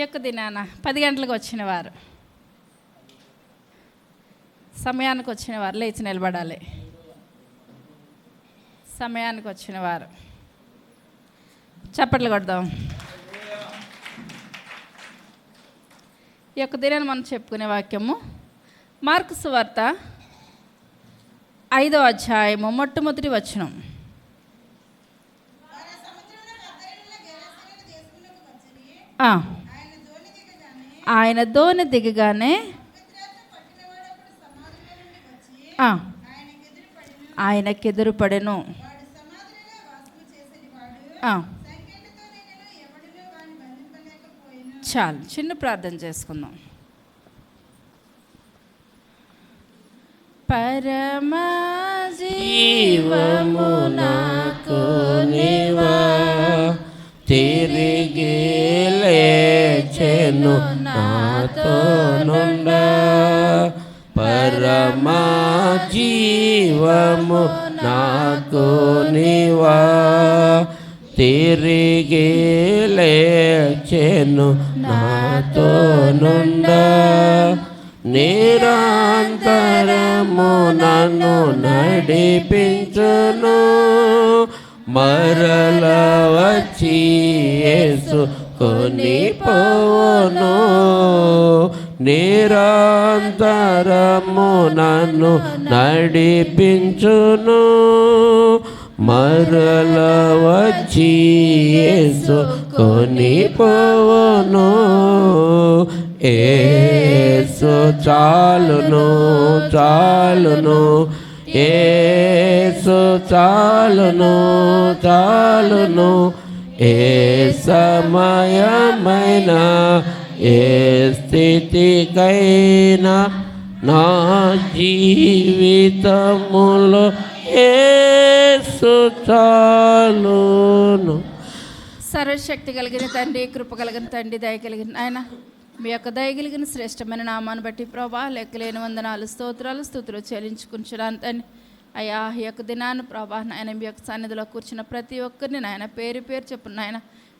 యొక్క దినాన 10 గంటలకు వచ్చిన వారు, సమయానికి వచ్చిన వారు లేచి నిలబడాలి. సమయానికి వచ్చిన వారు చప్పట్లు కొడదాం. ఈ యొక్క దినాన్ని మనం చెప్పుకునే వాక్యము మార్కు సువార్త 5వ అధ్యాయము మొట్టమొదటి వచనం. ఆయన దోణి దిగగానే ఆయనకెదురు పడెను. చాలు, చిన్న ప్రార్థన చేసుకుందాం. పరమా జీవము నాకు నీవా, తిరిగి లేచెను నాతో నుండా. పరమా జీవము నాకు నీవా, తిరిగి లేచెను నాతో నుండా. నిరంతరము నన్ను నడిపించును, మరల వచ్చి యేసుకొని పోవును. నిరంతరము నన్ను నడిపించును, మరల వచ్చి యేసుకొని పోవును. యేసు చాలును చాలును, యేసు చాలును చాలును. ఏ సమయమైనా ఏ స్థితికైనా నా జీవితములో యేసు చాలును. సర్వశక్తి కలిగిన తండ్రి, కృప కలిగిన తండ్రి, దయ కలిగిన ఆయన, మీ యొక్క దయ కలిగిన శ్రేష్టమైన నామాన్ని బట్టి ప్రభా లెక్కలేని వందనాలు, స్తోత్రాలు, స్తుతులు చెల్లించుకుంటున్నాను తండ్రి. అయ్యా ఈ యొక్క దినాన్ని ప్రభా నాయన మీ యొక్క సన్నిధిలో కూర్చున్న ప్రతి ఒక్కరిని నాయన పేరు పేరు చెప్పున నాయన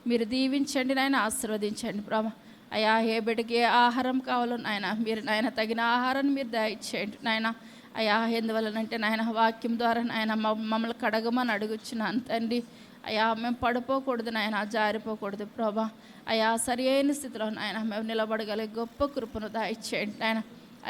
మీరు దీవించండి, నాయన ఆశీర్వదించండి ప్రభా. అయ్యా ఏ బిడ్డకి ఏ ఆహారం కావాలో నాయన మీరు నాయన తగిన ఆహారాన్ని మీరు దయచేయండి నాయన. అయ్యా ఎందువలనంటే నాయన వాక్యం ద్వారా నాయన మమ్మల్ని కడగమని అడుగుచున్నాను తండ్రి. అయ్యా మేము పడిపోకూడదు నాయన, జారిపోకూడదు ప్రభా. అయ్యా సరి అయిన స్థితిలో నాయన మేము నిలబడగలిగే గొప్ప కృపను దయచేయండి నాయన.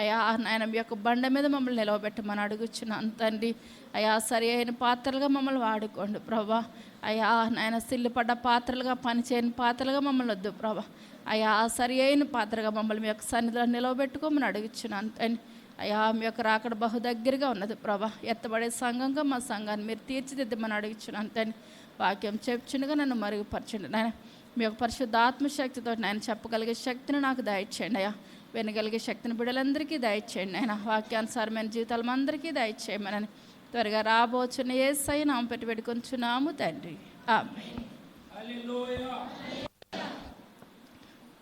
అయ్యా నాయన మీ యొక్క బండ మీద మమ్మల్ని నిలవబెట్టమని అడుగుచున్నాను తండ్రి. అయ్యా సరి అయిన పాత్రలుగా మమ్మల్ని వాడుకోండి ప్రభా. అయ్యా నాయన సిల్లుపడ్డ పాత్రలుగా, పనిచేయని పాత్రలుగా మమ్మల్ని వద్దు ప్రభా. అయ్యా సరి అయిన పాత్రగా మమ్మల్ని మీ యొక్క సన్నిధిలో నిలవబెట్టుకోమని అడుగుచున్నాను తండ్రి. అయ్యా మీ యొక్క రాకడ బహు దగ్గరగా ఉన్నది ప్రభా. ఎత్తబడే సంఘంగా మా సంఘాన్ని మీరు తీర్చిదిద్దమని అడుగుచున్నాను తండ్రి. వాక్యం చెప్పుచుండగా నన్ను మరుగుపరచండి నాయన. మీ యొక్క పరిశుద్ధ ఆత్మశక్తితో నేను చెప్పగలిగే శక్తిని నాకు దయచేయండి అయ్యా. వినగలిగే శక్తిని బిడ్డలందరికీ దయచేయండి ఆయన. వాక్యానుసారమైన జీవితాలు అందరికీ దయచేయమని త్వరగా రాబోచున్న యేసయ్య నామమున పెట్టి పెట్టుకొంచున్నాము తండ్రి, ఆమేన్.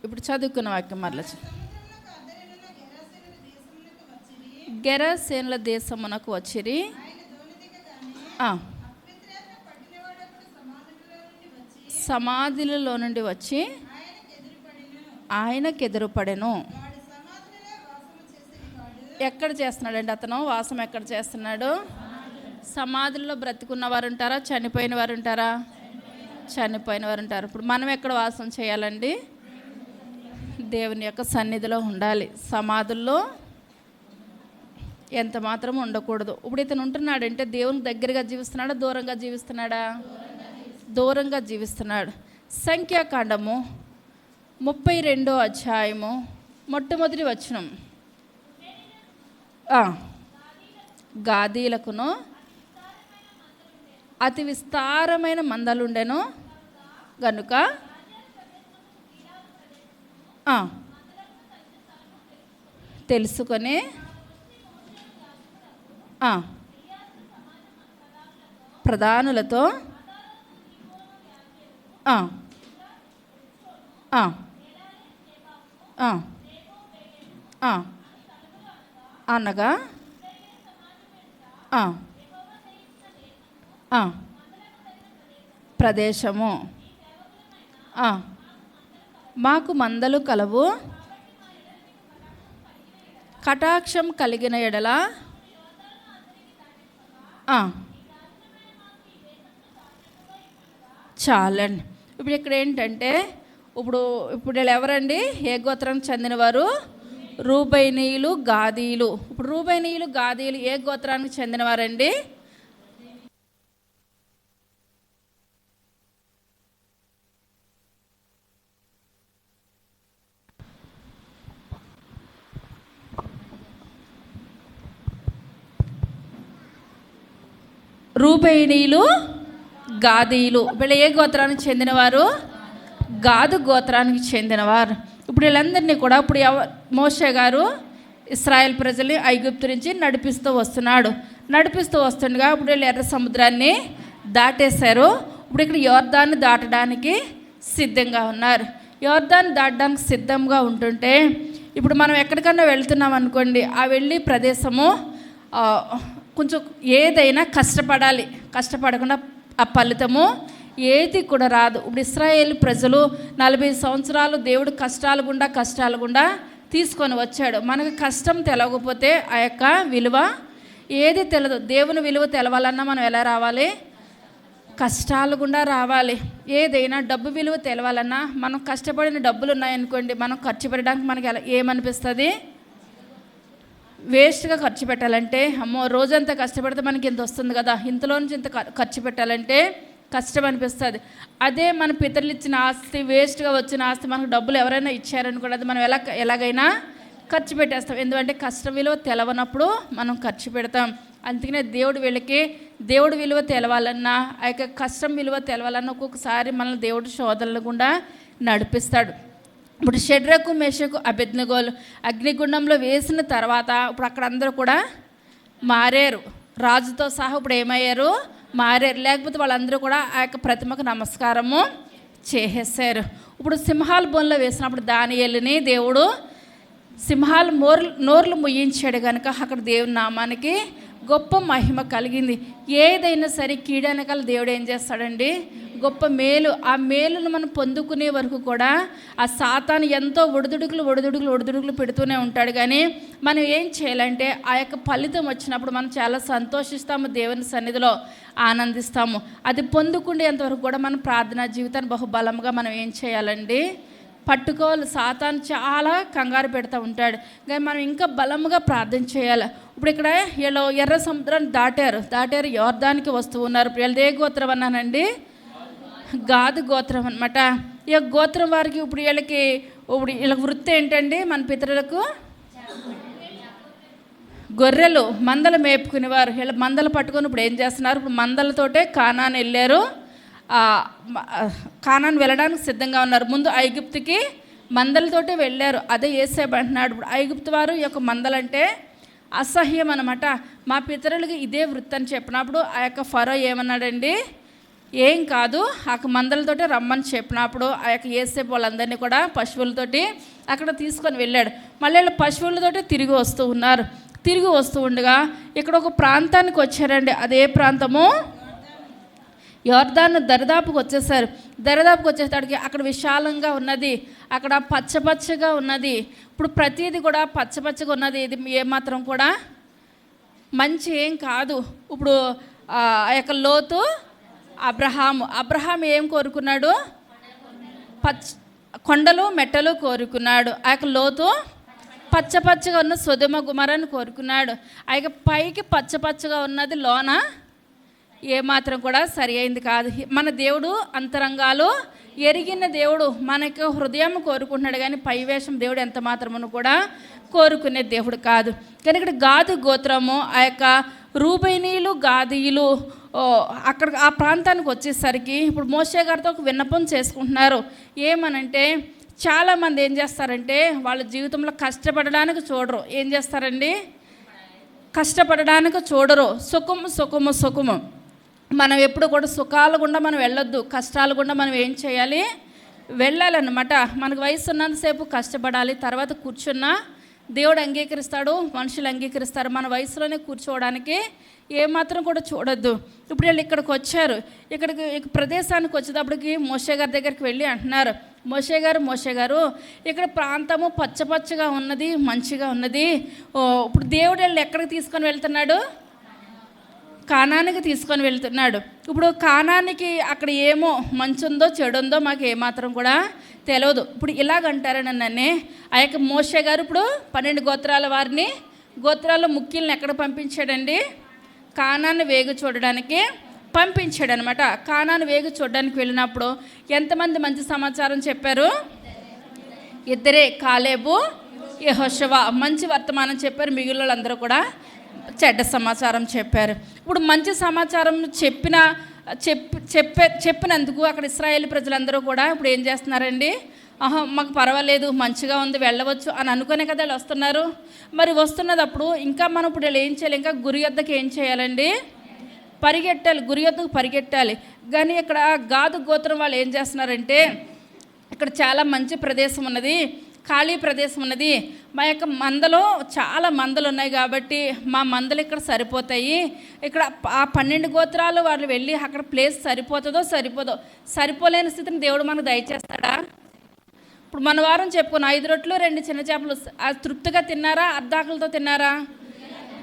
ఇప్పుడు చదువుకున్న వాక్యం మరలా. గెరసేనుల దేశమునకు వచ్చిరి. సమాధులలో నుండి వచ్చి ఆయనకెదురు పడెను. ఎక్కడ చేస్తున్నాడండి అతను వాసం? ఎక్కడ చేస్తున్నాడు? సమాధుల్లో బ్రతికున్న వారు ఉంటారా, చనిపోయిన వారు ఉంటారా? చనిపోయిన వారు ఉంటారు. ఇప్పుడు మనం ఎక్కడ వాసం చేయాలండి? దేవుని యొక్క సన్నిధిలో ఉండాలి. సమాధుల్లో ఎంత మాత్రం ఉండకూడదు. ఇప్పుడు ఇతను ఉంటున్నాడంటే దేవుని దగ్గరగా జీవిస్తున్నాడా, దూరంగా జీవిస్తున్నాడా? దూరంగా జీవిస్తున్నాడు. సంఖ్యాకాండము 32వ అధ్యాయము మొట్టమొదటి వచనం. గాదీలకును అతి విస్తారమైన మందలుండెను గనుక తెలుసుకొని ప్రధానులతో అనగా ప్రదేశము మాకు మందలు కలవు, కటాక్షం కలిగిన ఎడల చాలండి. ఇప్పుడు ఇక్కడ ఏంటంటే ఇప్పుడు వీళ్ళు ఎవరండి? ఏ గోత్రానికి చెందినవారు? రూబేనీయులు, గాదీయులు. ఇప్పుడు రూబేనీయులు, గాదీయులు ఏ గోత్రానికి చెందినవారండి? రూబేనీయులు, గాదీయులు. వీళ్ళు ఏ గోత్రానికి చెందినవారు? గాదు గోత్రానికి చెందినవారు. ఇప్పుడు వీళ్ళందరినీ కూడా ఇప్పుడు మోషే గారు ఇశ్రాయేల్ ప్రజల్ని ఐగుప్తు నుంచి నడిపిస్తూ వస్తుండగా ఇప్పుడు వీళ్ళు ఎర్ర సముద్రాన్ని దాటేశారు. ఇప్పుడు ఇక్కడ యోర్దాన్ని దాటడానికి సిద్ధంగా ఉన్నారు. యోర్దాన్ని దాటడానికి సిద్ధంగా ఉంటుంటే ఇప్పుడు మనం ఎక్కడికన్నా వెళ్తున్నాం అనుకోండి, ఆ వెళ్ళి ప్రదేశము కొంచెం ఏదైనా కష్టపడకుండా ఆ ఫలితము ఏది కూడా రాదు. ఇప్పుడు ఇశ్రాయేల్ ప్రజలు 40 సంవత్సరాలు దేవుడు కష్టాలు గుండా తీసుకొని వచ్చాడు. మనకు కష్టం తెలవకపోతే ఆ యొక్క విలువ ఏది తెలదు. దేవుని విలువ తెలవాలన్నా మనం ఎలా రావాలి? కష్టాలు గుండా రావాలి. ఏదైనా డబ్బు విలువ తెలవాలన్నా మనం కష్టపడిన డబ్బులు ఉన్నాయనుకోండి, మనం ఖర్చు పెట్టడానికి మనకి ఏమనిపిస్తుంది? వేస్ట్గా ఖర్చు పెట్టాలంటే అమ్మో రోజంతా కష్టపడితే మనకి ఇంత వస్తుంది కదా, ఇంతలో నుంచి ఇంత ఖర్చు పెట్టాలంటే కష్టం అనిపిస్తుంది. అదే మన పితరులు ఇచ్చిన ఆస్తి, వేస్ట్గా వచ్చిన ఆస్తి మనకు డబ్బులు ఎవరైనా ఇచ్చారనుకోండి, అది మనం ఎలాగైనా ఖర్చు పెట్టేస్తాం. ఎందుకంటే కష్ట విలువ తెలవనప్పుడు మనం ఖర్చు పెడతాం. అందుకనే దేవుడి విలువ తెలవాలన్నా, ఆ యొక్క కష్టం విలువ తెలవాలన్నా ఒక్కొక్కసారి మనల్ని దేవుడు శోధనల గుండా నడిపిస్తాడు. ఇప్పుడు షడ్రకు, మేషకు, అబేద్నెగోలు అగ్నిగుండంలో వేసిన తర్వాత ఇప్పుడు అక్కడ అందరూ కూడా మారారు. రాజుతో సహా ఇప్పుడు ఏమయ్యారు? మారారు. లేకపోతే వాళ్ళందరూ కూడా ఆ యొక్క ప్రతిమకు నమస్కారము చేసేసారు. ఇప్పుడు సింహాల బోన్లో వేసినప్పుడు దానియేలుని దేవుడు సింహాలు నోర్లు ముయ్యించాడు కనుక అక్కడ దేవుని నామానికి గొప్ప మహిమ కలిగింది. ఏదైనా సరే కీడనకాల దేవుడు ఏం చేస్తాడండి? గొప్ప మేలు. ఆ మేలును మనం పొందుకునే వరకు కూడా ఆ సాతాను ఎంతో ఒడిదుడుకులు పెడుతూనే ఉంటాడు. కానీ మనం ఏం చేయాలంటే ఆ యొక్క ఫలితం వచ్చినప్పుడు మనం చాలా సంతోషిస్తాము, దేవుని సన్నిధిలో ఆనందిస్తాము. అది పొందుకునేంతవరకు కూడా మన ప్రార్థనా జీవితాన్ని బహుబలంగా మనం ఏం చేయాలండి? పట్టుకోవాలి. సాతాను చాలా కంగారు పెడతా ఉంటాడు, కానీ మనం ఇంకా బలంగా ప్రార్థన చేయాలి. ఇప్పుడు ఇక్కడ వీళ్ళు ఎర్ర సముద్రాన్ని దాటారు, యోర్దానికి వస్తూ ఉన్నారు. ఇప్పుడు వీళ్ళది ఏ గోత్రం అన్నానండి? గాదు గోత్రం అనమాట. ఈ గోత్రం వారికి ఇప్పుడు వీళ్ళకి వృత్తి ఏంటండి? మన పితరులకు గొర్రెలు మందలు మేపుకునేవారు. వీళ్ళు మందలు పట్టుకొని ఇప్పుడు ఏం చేస్తున్నారు? ఇప్పుడు మందలతోటే కానాను వెళ్ళారు. కానాను వెళ్ళడానికి సిద్ధంగా ఉన్నారు. ముందు ఐగుప్తుకి మందలతోటే వెళ్ళారు. అదే యేసేపు అంటున్నాడు. ఇప్పుడు ఐగుప్తు వారు ఈ యొక్క మందలంటే అసహ్యం అనమాట. మా పితరులకి ఇదే వృత్తి అని చెప్పినప్పుడు ఆ యొక్క ఫరో ఏమన్నాడండి? ఏం కాదు, ఆ మందలతోటి రమ్మని చెప్పినప్పుడు ఆ యొక్క యేసేపు వాళ్ళందరినీ కూడా పశువులతోటి అక్కడ తీసుకొని వెళ్ళాడు. మళ్ళీ వీళ్ళు పశువులతోటి తిరిగి వస్తూ ఉండగా ఇక్కడ ఒక ప్రాంతానికి వచ్చారండి. అదే ప్రాంతము యోర్దాను దరిదాపుకు వచ్చేసారు. దరిదాపుకు వచ్చేసరికి అక్కడ విశాలంగా ఉన్నది, అక్కడ పచ్చగా ఉన్నది. ఇప్పుడు ప్రతిదీ కూడా పచ్చగా ఉన్నది. ఇది ఏమాత్రం కూడా మంచి ఏం కాదు. ఇప్పుడు ఆ యొక్క లోతు అబ్రహాం ఏం కోరుకున్నాడు? కొండలు మెట్టలు కోరుకున్నాడు. ఆ యొక్క లోతు పచ్చగా ఉన్న సొదొమ గుమరాన్ని కోరుకున్నాడు. ఆ యొక్క పైకి పచ్చగా ఉన్నది, లోన ఏమాత్రం కూడా సరి అయింది కాదు. మన దేవుడు అంతరంగాలు ఎరిగిన దేవుడు, మనకు హృదయం కోరుకుంటున్నాడు, కానీ పైవేషం దేవుడు ఎంత మాత్రమును కూడా కోరుకునే దేవుడు కాదు. కానీ ఇక్కడ గాదు గోత్రము, ఆ యొక్క రూబేనీయులు, గాదీయులు అక్కడ ఆ ప్రాంతానికి వచ్చేసరికి ఇప్పుడు మోషే గారితో ఒక విన్నపం చేసుకుంటున్నారు. ఏమనంటే చాలామంది ఏం చేస్తారంటే వాళ్ళ జీవితంలో కష్టపడడానికి చూడరు. ఏం చేస్తారండి? కష్టపడడానికి చూడరు. సుఖము. మనం ఎప్పుడు కూడా సుఖాలు గుండా మనం వెళ్ళొద్దు, కష్టాలు గుండా మనం ఏం చేయాలి? వెళ్ళాలన్నమాట. మనకు వయసు ఉన్నంతసేపు కష్టపడాలి. తర్వాత కూర్చున్నా దేవుడు అంగీకరిస్తాడు, మనుషులు అంగీకరిస్తారు. మన వయసులోనే కూర్చోవడానికి ఏమాత్రం కూడా చూడొద్దు. ఇప్పుడు వీళ్ళు ఇక్కడికి వచ్చారు. ఇక్కడికి ప్రదేశానికి వచ్చేటప్పటికి మోషే గారి దగ్గరికి వెళ్ళి అంటున్నారు, మోషే గారు ఇక్కడ ప్రాంతము పచ్చపచ్చగా ఉన్నది, మంచిగా ఉన్నది. ఇప్పుడు దేవుడు వీళ్ళని ఎక్కడికి తీసుకొని వెళ్తున్నాడు? కానానికి తీసుకొని వెళ్తున్నాడు. ఇప్పుడు కానానికి అక్కడ ఏమో మంచి ఉందో చెడు ఉందో మాకు ఏమాత్రం కూడా తెలియదు. ఇప్పుడు ఇలాగంటారని నన్నే ఆ యొక్క మోషే గారు ఇప్పుడు 12 గోత్రాల వారిని, గోత్రాల ముఖ్యులను ఎక్కడ పంపించాడండి? కానాన్ని వేగు చూడడానికి పంపించాడు అనమాట. కానాను వేగు చూడడానికి వెళ్ళినప్పుడు ఎంతమంది మంచి సమాచారం చెప్పారు? 2 కాలేబు, యెహోషువ మంచి వర్తమానం చెప్పారు. మిగిలిన వాళ్ళందరూ కూడా చెడ్డ సమాచారం చెప్పారు. ఇప్పుడు మంచి సమాచారం చెప్పినందుకు అక్కడ ఇశ్రాయేలు ప్రజలందరూ కూడా ఇప్పుడు ఏం చేస్తున్నారండి? మాకు పర్వాలేదు, మంచిగా ఉంది, వెళ్ళవచ్చు అని అనుకునే కదా వాళ్ళు వస్తున్నారు. మరి వస్తున్నదప్పుడు ఇంకా మనం ఇప్పుడు వీళ్ళు ఏం చేయాలి? ఇంకా గురి యొద్దకు ఏం చేయాలండి? పరిగెట్టాలి, గురి యొద్దకు పరిగెట్టాలి. కానీ ఇక్కడ గాదు గోత్రం వాళ్ళు ఏం చేస్తున్నారంటే, ఇక్కడ చాలా మంచి ప్రదేశం ఉన్నది, ఖాళీ ప్రదేశం ఉన్నది, మా యొక్క మందలో చాలా మందలు ఉన్నాయి కాబట్టి మా మందలు ఇక్కడ సరిపోతాయి. ఇక్కడ ఆ 12 గోత్రాలు వాళ్ళు వెళ్ళి అక్కడ ప్లేస్ సరిపోతుందో సరిపోలేని స్థితిని దేవుడు మనకు దయచేస్తాడా? ఇప్పుడు మన వారం చెప్పుకున్న 5 రొట్టెలు 2 చిన్న చేపలు తృప్తిగా తిన్నారా? అర్ధాకులతో తిన్నారా?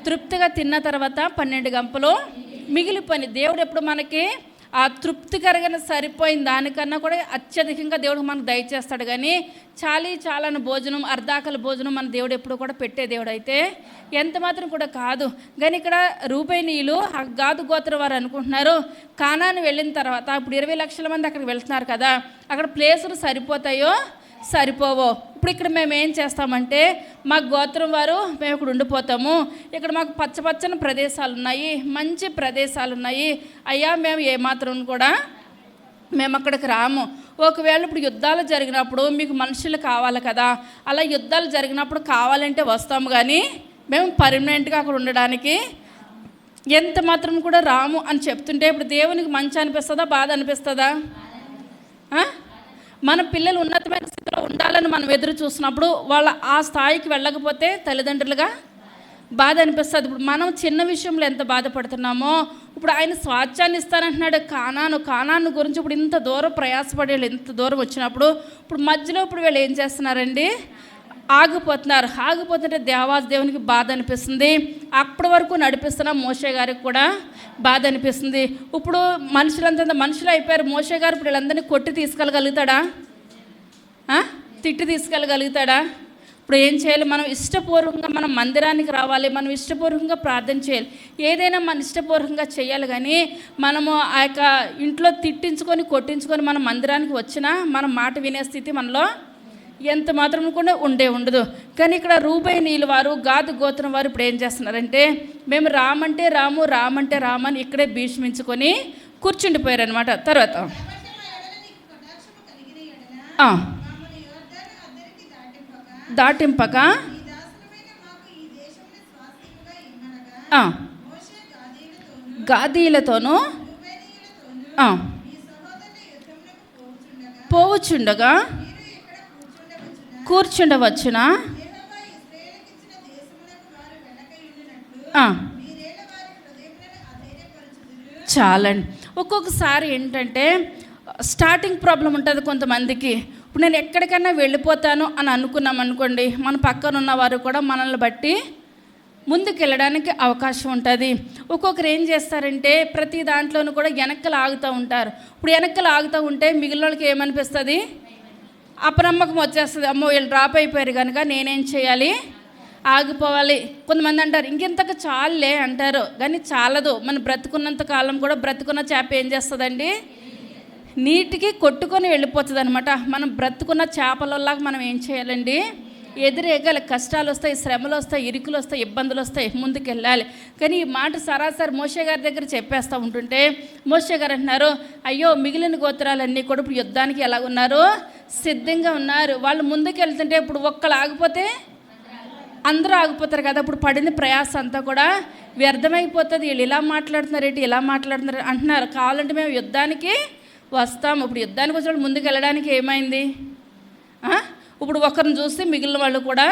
తృప్తిగా తిన్న తర్వాత 12 గంపలు మిగిలిపోయి దేవుడు ఎప్పుడు మనకి ఆ తృప్తికరంగా సరిపోయిన దానికన్నా కూడా అత్యధికంగా దేవుడు మనకు దయచేస్తాడు. కానీ చాలని భోజనం, అర్ధాకల భోజనం మన దేవుడు ఎప్పుడు కూడా పెట్టే దేవుడు అయితే ఎంత మాత్రం కూడా కాదు. కానీ ఇక్కడ రూబేనీయులు ఆ గాదు గోత్రం వారు అనుకుంటున్నారు, కానాను వెళ్ళిన తర్వాత ఇప్పుడు 20 లక్షల మంది అక్కడికి వెళ్తున్నారు కదా, అక్కడ ప్లేసులు సరిపోవో. ఇప్పుడు ఇక్కడ మేము ఏం చేస్తామంటే మా గోత్రం వారు మేము ఇక్కడ ఉండిపోతాము, ఇక్కడ మాకు పచ్చని ప్రదేశాలు ఉన్నాయి, మంచి ప్రదేశాలు ఉన్నాయి అయ్యా, మేము ఏమాత్రం కూడా మేము అక్కడికి రాము. ఒకవేళ ఇప్పుడు యుద్ధాలు జరిగినప్పుడు మీకు మనుషులు కావాలి కదా, అలా యుద్ధాలు జరిగినప్పుడు కావాలంటే వస్తాము, కానీ మేము పర్మనెంట్గా అక్కడ ఉండడానికి ఎంత మాత్రం కూడా రాము అని చెప్తుంటే ఇప్పుడు దేవునికి మంచి అనిపిస్తుందా, బాధ అనిపిస్తుందా? మన పిల్లలు ఉన్నతమైన స్థితిలో ఉండాలని మనం ఎదురు చూసినప్పుడు వాళ్ళ ఆ స్థాయికి వెళ్ళకపోతే తల్లిదండ్రులుగా బాధ అనిపిస్తుంది. ఇప్పుడు మనం చిన్న విషయంలో ఎంత బాధపడుతున్నామో, ఇప్పుడు ఆయన స్వాస్థ్యాన్ని ఇస్తానంటున్నాడు. కానాను గురించి ఇప్పుడు ఇంత దూరం ప్రయాసపడి ఇంత దూరం వచ్చినప్పుడు ఇప్పుడు మధ్యలో ఇప్పుడు వీళ్ళు ఏం చేస్తున్నారండి? ఆగిపోతుంటే దేవునికి బాధ అనిపిస్తుంది. అప్పటి వరకు నడిపిస్తున్న మోషే గారికి కూడా బాధ అనిపిస్తుంది. ఇప్పుడు మనుషులు అయిపోయారు. మోషే గారు ఇప్పుడు వీళ్ళందరినీ కొట్టి తీసుకెళ్ళగలుగుతాడా? తిట్టి తీసుకెళ్ళగలుగుతాడా? ఇప్పుడు ఏం చేయాలి? మనం ఇష్టపూర్వకంగా మనం మందిరానికి రావాలి, మనం ఇష్టపూర్వకంగా ప్రార్థన చేయాలి, ఏదైనా మన ఇష్టపూర్వకంగా చేయాలి. కానీ మనము ఆ యొక్క ఇంట్లో తిట్టించుకొని కొట్టించుకొని మనం మందిరానికి వచ్చినా మన మాట వినే స్థితి మనలో ఎంత మాత్రం కూడా ఉండదు. కానీ ఇక్కడ రూబేనీయుల వారు, గాదు గోత్రం వారు ఇప్పుడు ఏం చేస్తున్నారంటే, మేము రామంటే రామని ఇక్కడే భీష్మించుకొని కూర్చుండిపోయారు అనమాట. తర్వాత దాటింపక గాదీలతోనూ పోవచ్చుండగా కూర్చుండవచ్చునా? చాలండి. ఒక్కొక్కసారి ఏంటంటే స్టార్టింగ్ ప్రాబ్లం ఉంటుంది కొంతమందికి. ఇప్పుడు నేను ఎక్కడికైనా వెళ్ళిపోతాను అని అనుకున్నాం అనుకోండి, మన పక్కన ఉన్నవారు కూడా మనల్ని బట్టి ముందుకు వెళ్ళడానికి అవకాశం ఉంటుంది. ఒక్కొక్కరు ఏం చేస్తారంటే ప్రతి దాంట్లోనూ కూడా వెనక్కలు ఆగుతూ ఉంటారు. ఇప్పుడు వెనక్కలు ఆగుతూ ఉంటే మిగిలిన వాళ్ళకి ఏమనిపిస్తుంది? అపనమ్మకం వచ్చేస్తుంది. అమ్మో వీళ్ళు డ్రాప్ అయిపోయారు కనుక నేనేం చేయాలి? ఆగిపోవాలి. కొంతమంది అంటారు ఇంకెంతకు చాలులే అంటారు, కానీ చాలదు. మనం బ్రతుకున్నంత కాలం కూడా బ్రతుకున్న చేప ఏం చేస్తుందండి? నీటికి కొట్టుకొని వెళ్ళిపోతుంది అనమాట. మనం బ్రతుకున్న చేపలలాగా మనం ఏం చేయాలండి? ఎదురేగాలి. కష్టాలు వస్తాయి, శ్రమలు వస్తాయి, ఇరుకులు వస్తాయి, ఇబ్బందులు వస్తాయి, ముందుకు వెళ్ళాలి. కానీ ఈ మాట సరాసరి మోషే గారి దగ్గర చెప్పేస్తూ ఉంటుంటే మోషే గారు అంటున్నారు, అయ్యో మిగిలిన గోత్రాలన్నీ కూడా ఇప్పుడు యుద్ధానికి ఎలా ఉన్నారు? సిద్ధంగా ఉన్నారు. వాళ్ళు ముందుకు వెళ్తుంటే ఇప్పుడు ఒక్కళ్ళు ఆగిపోతే అందరూ ఆగిపోతారు కదా. ఇప్పుడు పడిన ప్రయాస అంతా కూడా వ్యర్థమైపోతుంది. వీళ్ళు ఇలా మాట్లాడుతున్నారు అంటున్నారు. కావాలంటే మేము యుద్ధానికి వస్తాము. ఇప్పుడు యుద్ధానికి వచ్చినప్పుడు ముందుకు వెళ్ళడానికి ఏమైంది? ఇప్పుడు ఒకరిని చూస్తే మిగిలిన వాళ్ళు కూడా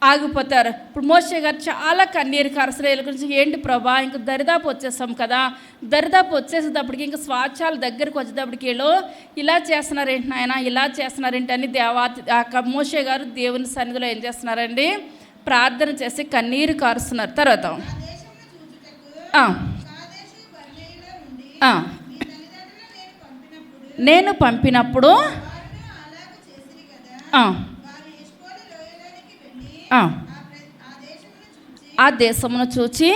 ఆగిపోతారు. ఇప్పుడు మోషే గారు చాలా కన్నీరు కార్చిన గురించి, ఏంటి ప్రభా ఇంక దరిదాపు వచ్చేస్తాం కదా, దరిదాపు వచ్చేసేటప్పటికి ఇంకా స్వాచ్ఛాల దగ్గరికి వచ్చేటప్పటికి వీళ్ళు ఇలా చేస్తున్నారేంటి నాయన, ఇలా చేస్తున్నారేంటి అని మోషే గారు దేవుని సన్నిధిలో ఏం చేస్తున్నారండి, ప్రార్థన చేసి కన్నీరు కారుస్తున్నారు. తర్వాత నేను పంపినప్పుడు ఆ దేశమును చూచి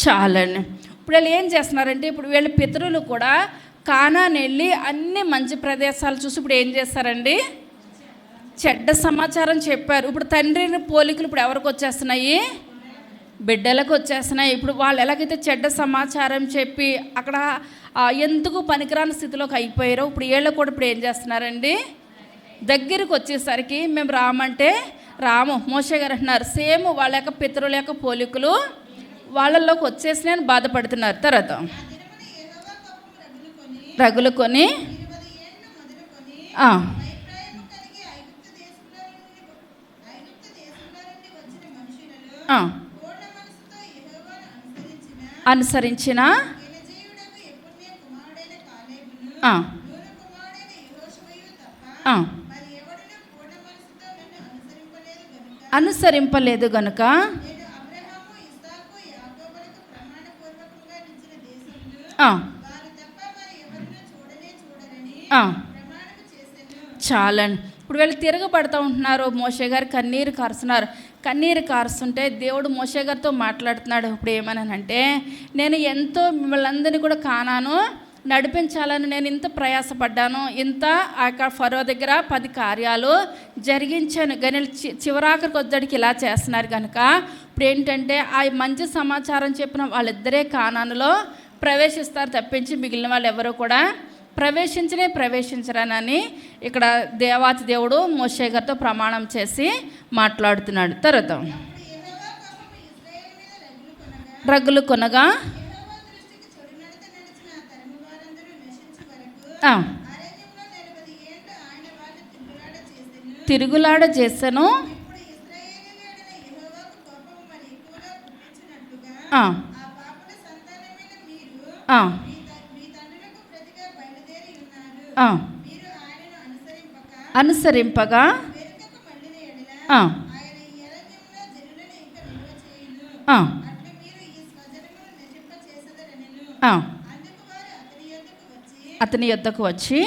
చాలండి. ఇప్పుడు వీళ్ళు ఏం చేస్తున్నారంటే, ఇప్పుడు వీళ్ళ పితరులు కూడా కానాను వెళ్ళి అన్ని మంచి ప్రదేశాలు చూసి ఇప్పుడు ఏం చేస్తారండి, చెడ్డ సమాచారం చెప్పారు. ఇప్పుడు తండ్రిని పోలికలు ఇప్పుడు ఎవరికి వచ్చేస్తున్నాయి, బిడ్డలకు వచ్చేస్తున్నాయి. ఇప్పుడు వాళ్ళు ఎలాగైతే చెడ్డ సమాచారం చెప్పి అక్కడ ఎందుకు పనికిరాని స్థితిలోకి అయిపోయారో, ఇప్పుడు వీళ్ళు కూడా ఇప్పుడు ఏం చేస్తున్నారండి, దగ్గరికి వచ్చేసరికి మేము రామంటే రాము. మోషే గారు అంటున్నారు సేమ్ వాళ్ళ యొక్క పితరుల యొక్క పోలికలు వాళ్ళల్లోకి వచ్చేసినాయని బాధపడుతున్నారు. తర్వాత రగులుకొని అనుసరించిన అనుసరింపలేదు గనుక చాలండి. ఇప్పుడు వీళ్ళు తిరగబడుతూ ఉంటున్నారు. మోషే గారు కన్నీరు కారుస్తున్నారు. కన్నీరు కారుస్తుంటే దేవుడు మోషే గారితో మాట్లాడుతున్నాడు. ఇప్పుడు ఏమనంటే, నేను ఎంతో మిమ్మల్ని అందరినీ కూడా కానాను నడిపించాలని నేను ఇంత ప్రయాసపడ్డాను, ఇంత ఆ యొక్క ఫరో దగ్గర 10 కార్యాలు జరిగించాను, కానీ చివరాఖరికి వచ్చేటికి ఇలా చేస్తున్నారు కనుక ఇప్పుడు ఏంటంటే ఆ మంచి సమాచారం చెప్పిన వాళ్ళిద్దరే కానానులో ప్రవేశిస్తారు తప్పించి మిగిలిన వాళ్ళు ఎవరు కూడా ప్రవేశించరనని ఇక్కడ దేవాతి దేవుడు మోషే గారితో ప్రమాణం చేసి మాట్లాడుతున్నాడు. తర్వాత రగ్గులు కొనగా తిరుగులాడ చేశాను. అనుసరింపగా అతని యొద్దకు వచ్చి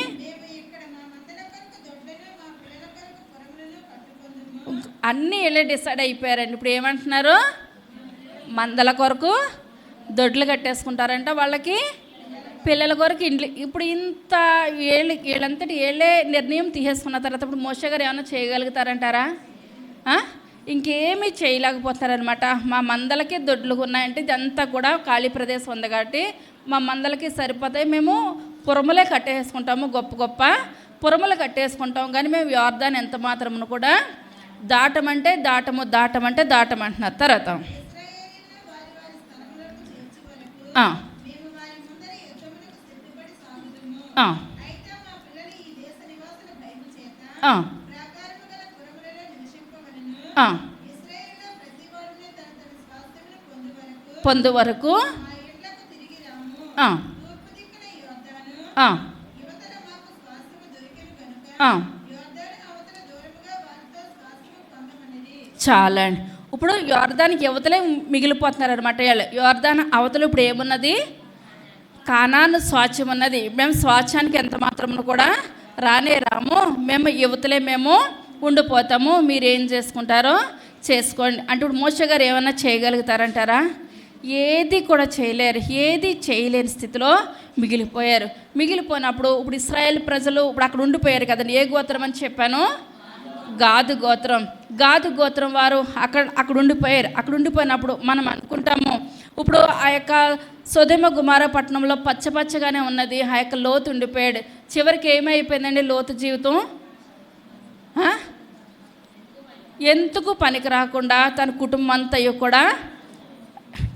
అన్నీ వెళ్ళి డిసైడ్ అయిపోయారండి. ఇప్పుడు ఏమంటున్నారు, మందల కొరకు దొడ్లు కట్టేసుకుంటారంట, వాళ్ళకి పిల్లల కొరకు ఇండ్లు. ఇప్పుడు ఇంత వీళ్ళంతటి వీళ్ళే నిర్ణయం తీసేసుకున్న తర్వాత ఇప్పుడు మోషే గారు ఏమైనా చేయగలుగుతారంటారా? ఇంకేమీ చేయలేకపోతారనమాట. మా మందలకి దొడ్లు ఉన్నాయంటే ఇదంతా కూడా ఖాళీ ప్రదేశం ఉంది కాబట్టి మా మందలకి సరిపోతాయి, మేము పురములే కట్టేసుకుంటాము, గొప్ప గొప్ప పురములు కట్టేసుకుంటాం, కానీ మేము యోర్దాను ఎంత మాత్రమును కూడా దాటమంటున్నారు. తర్వాత పొందు వరకు చాలండి. ఇప్పుడు యోర్దానికి యువతలే మిగిలిపోతున్నారు అనమాట. యోర్దాన్ అవతల ఇప్పుడు ఏమున్నది, కానాను స్వాచ్ఛం ఉన్నది. మేము స్వాచ్ఛానికి ఎంత మాత్రమును కూడా రాము, మేము యువతలే మేము ఉండిపోతాము, మీరేం చేసుకుంటారో చేసుకోండి అంటే ఇప్పుడు మోషే గారు ఏమన్నా చేయగలుగుతారంటారా? ఏది కూడా చేయలేరు. ఏది చేయలేని స్థితిలో మిగిలిపోయినప్పుడు ఇప్పుడు ఇశ్రాయేల్ ప్రజలు ఇప్పుడు అక్కడ ఉండిపోయారు కదండి. ఏ గోత్రం అని చెప్పాను, గాదు గోత్రం వారు అక్కడ ఉండిపోయారు. అక్కడ ఉండిపోయినప్పుడు మనం అనుకుంటాము ఇప్పుడు ఆ యొక్క సొదొమ గుమార పట్టణంలో పచ్చగానే ఉన్నది, ఆ యొక్క లోతు ఉండిపోయాడు. చివరికి ఏమైపోయిందండి లోతు జీవితం? ఎందుకు పనికి రాకుండా తన కుటుంబం అంతా కూడా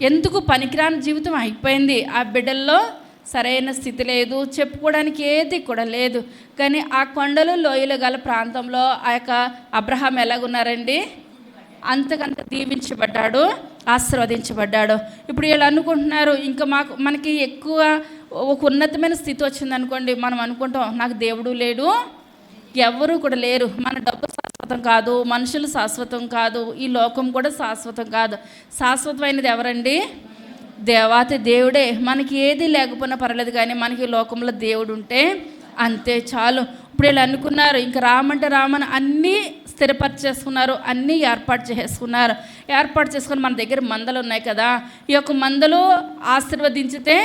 ఎందుకు పనికిరాని జీవితం అయిపోయింది. ఆ బిడ్డల్లో సరైన స్థితి లేదు, చెప్పుకోవడానికి ఏది కూడా లేదు. కానీ ఆ కొండలు లోయలు గల ప్రాంతంలో ఆ యొక్క అబ్రహాం ఎలాగున్నారండి? అంతకంత దీవించబడ్డాడు, ఆశీర్వదించబడ్డాడు. ఇప్పుడు వీళ్ళు అనుకుంటున్నారు ఇంకా మనకి ఎక్కువ ఒక ఉన్నతమైన స్థితి వచ్చిందనుకోండి, మనం అనుకుంటాం నాకు దేవుడు లేడు, ఎవరు కూడా లేరు, మన డబ్బు శాశ్వతం కాదు, మనుషులు శాశ్వతం కాదు, ఈ లోకం కూడా శాశ్వతం కాదు. శాశ్వతమైనది ఎవరండి? దేవాతి దేవుడే. మనకి ఏది లేకపోయినా పర్లేదు, కానీ మనకి లోకంలో దేవుడు ఉంటే అంతే చాలు. ఇప్పుడు వీళ్ళు అనుకున్నారు ఇంకా రామంటే రామని అన్నీ స్థిరపరిచేసుకున్నారు, అన్నీ ఏర్పాటు చేసుకుని మన దగ్గర మందలు ఉన్నాయి కదా, ఈ యొక్క మందలు ఆశీర్వదించితే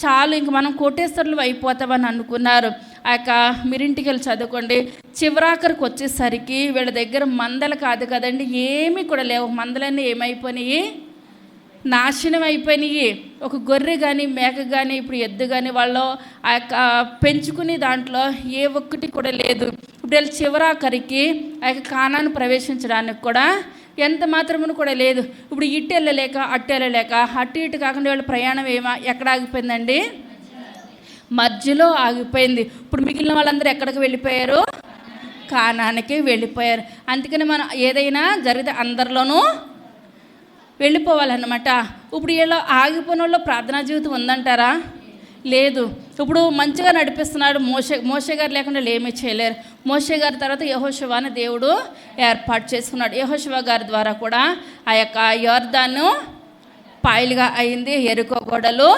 చాలు, ఇంక మనం కోటేశ్వరులు అయిపోతామని అనుకున్నారు. ఆ యొక్క మీరింటికి వెళ్ళి చదువుకోండి, చివరాఖరికి వచ్చేసరికి వీళ్ళ దగ్గర మందలు కాదు కదండి, ఏమీ కూడా లేవు. మందలన్నీ ఏమైపోయినాయి? నాశనం అయిపోయినాయి. ఒక గొర్రె కానీ మేక కానీ ఇప్పుడు ఎద్దు కానీ వాళ్ళు ఆ యొక్క పెంచుకునే దాంట్లో ఏ ఒక్కటి కూడా లేదు. ఇప్పుడు వీళ్ళు చివరాఖరికి ఆ యొక్క కానాను ప్రవేశించడానికి కూడా ఎంత మాత్రమును కూడా లేదు. ఇప్పుడు ఇటు వెళ్ళలేక అటు వెళ్ళలేక, అటు ఇటు కాకుండా వీళ్ళ ప్రయాణం ఎక్కడ ఆగిపోయిందండి? మధ్యలో ఆగిపోయింది. ఇప్పుడు మిగిలిన వాళ్ళందరూ ఎక్కడికి వెళ్ళిపోయారు? కానానికి వెళ్ళిపోయారు. అందుకని మనం ఏదైనా జరిగితే అందరిలోనూ వెళ్ళిపోవాలన్నమాట. ఇప్పుడు వీళ్ళు ఆగిపోయిన వాళ్ళు ప్రార్థనా జీవితం ఉందంటారా? లేదు. ఇప్పుడు మంచిగా నడిపిస్తున్నాడు మోషే గారు లేకుండా ఏమీ చేయలేరు. మోషే గారి తర్వాత యెహోషువ అని దేవుడు ఏర్పాటు చేసుకున్నాడు. యెహోషువ గారి ద్వారా కూడా ఆ యొక్క యొర్దాను పాయలుగా అయింది, ఎరుకో గోడలు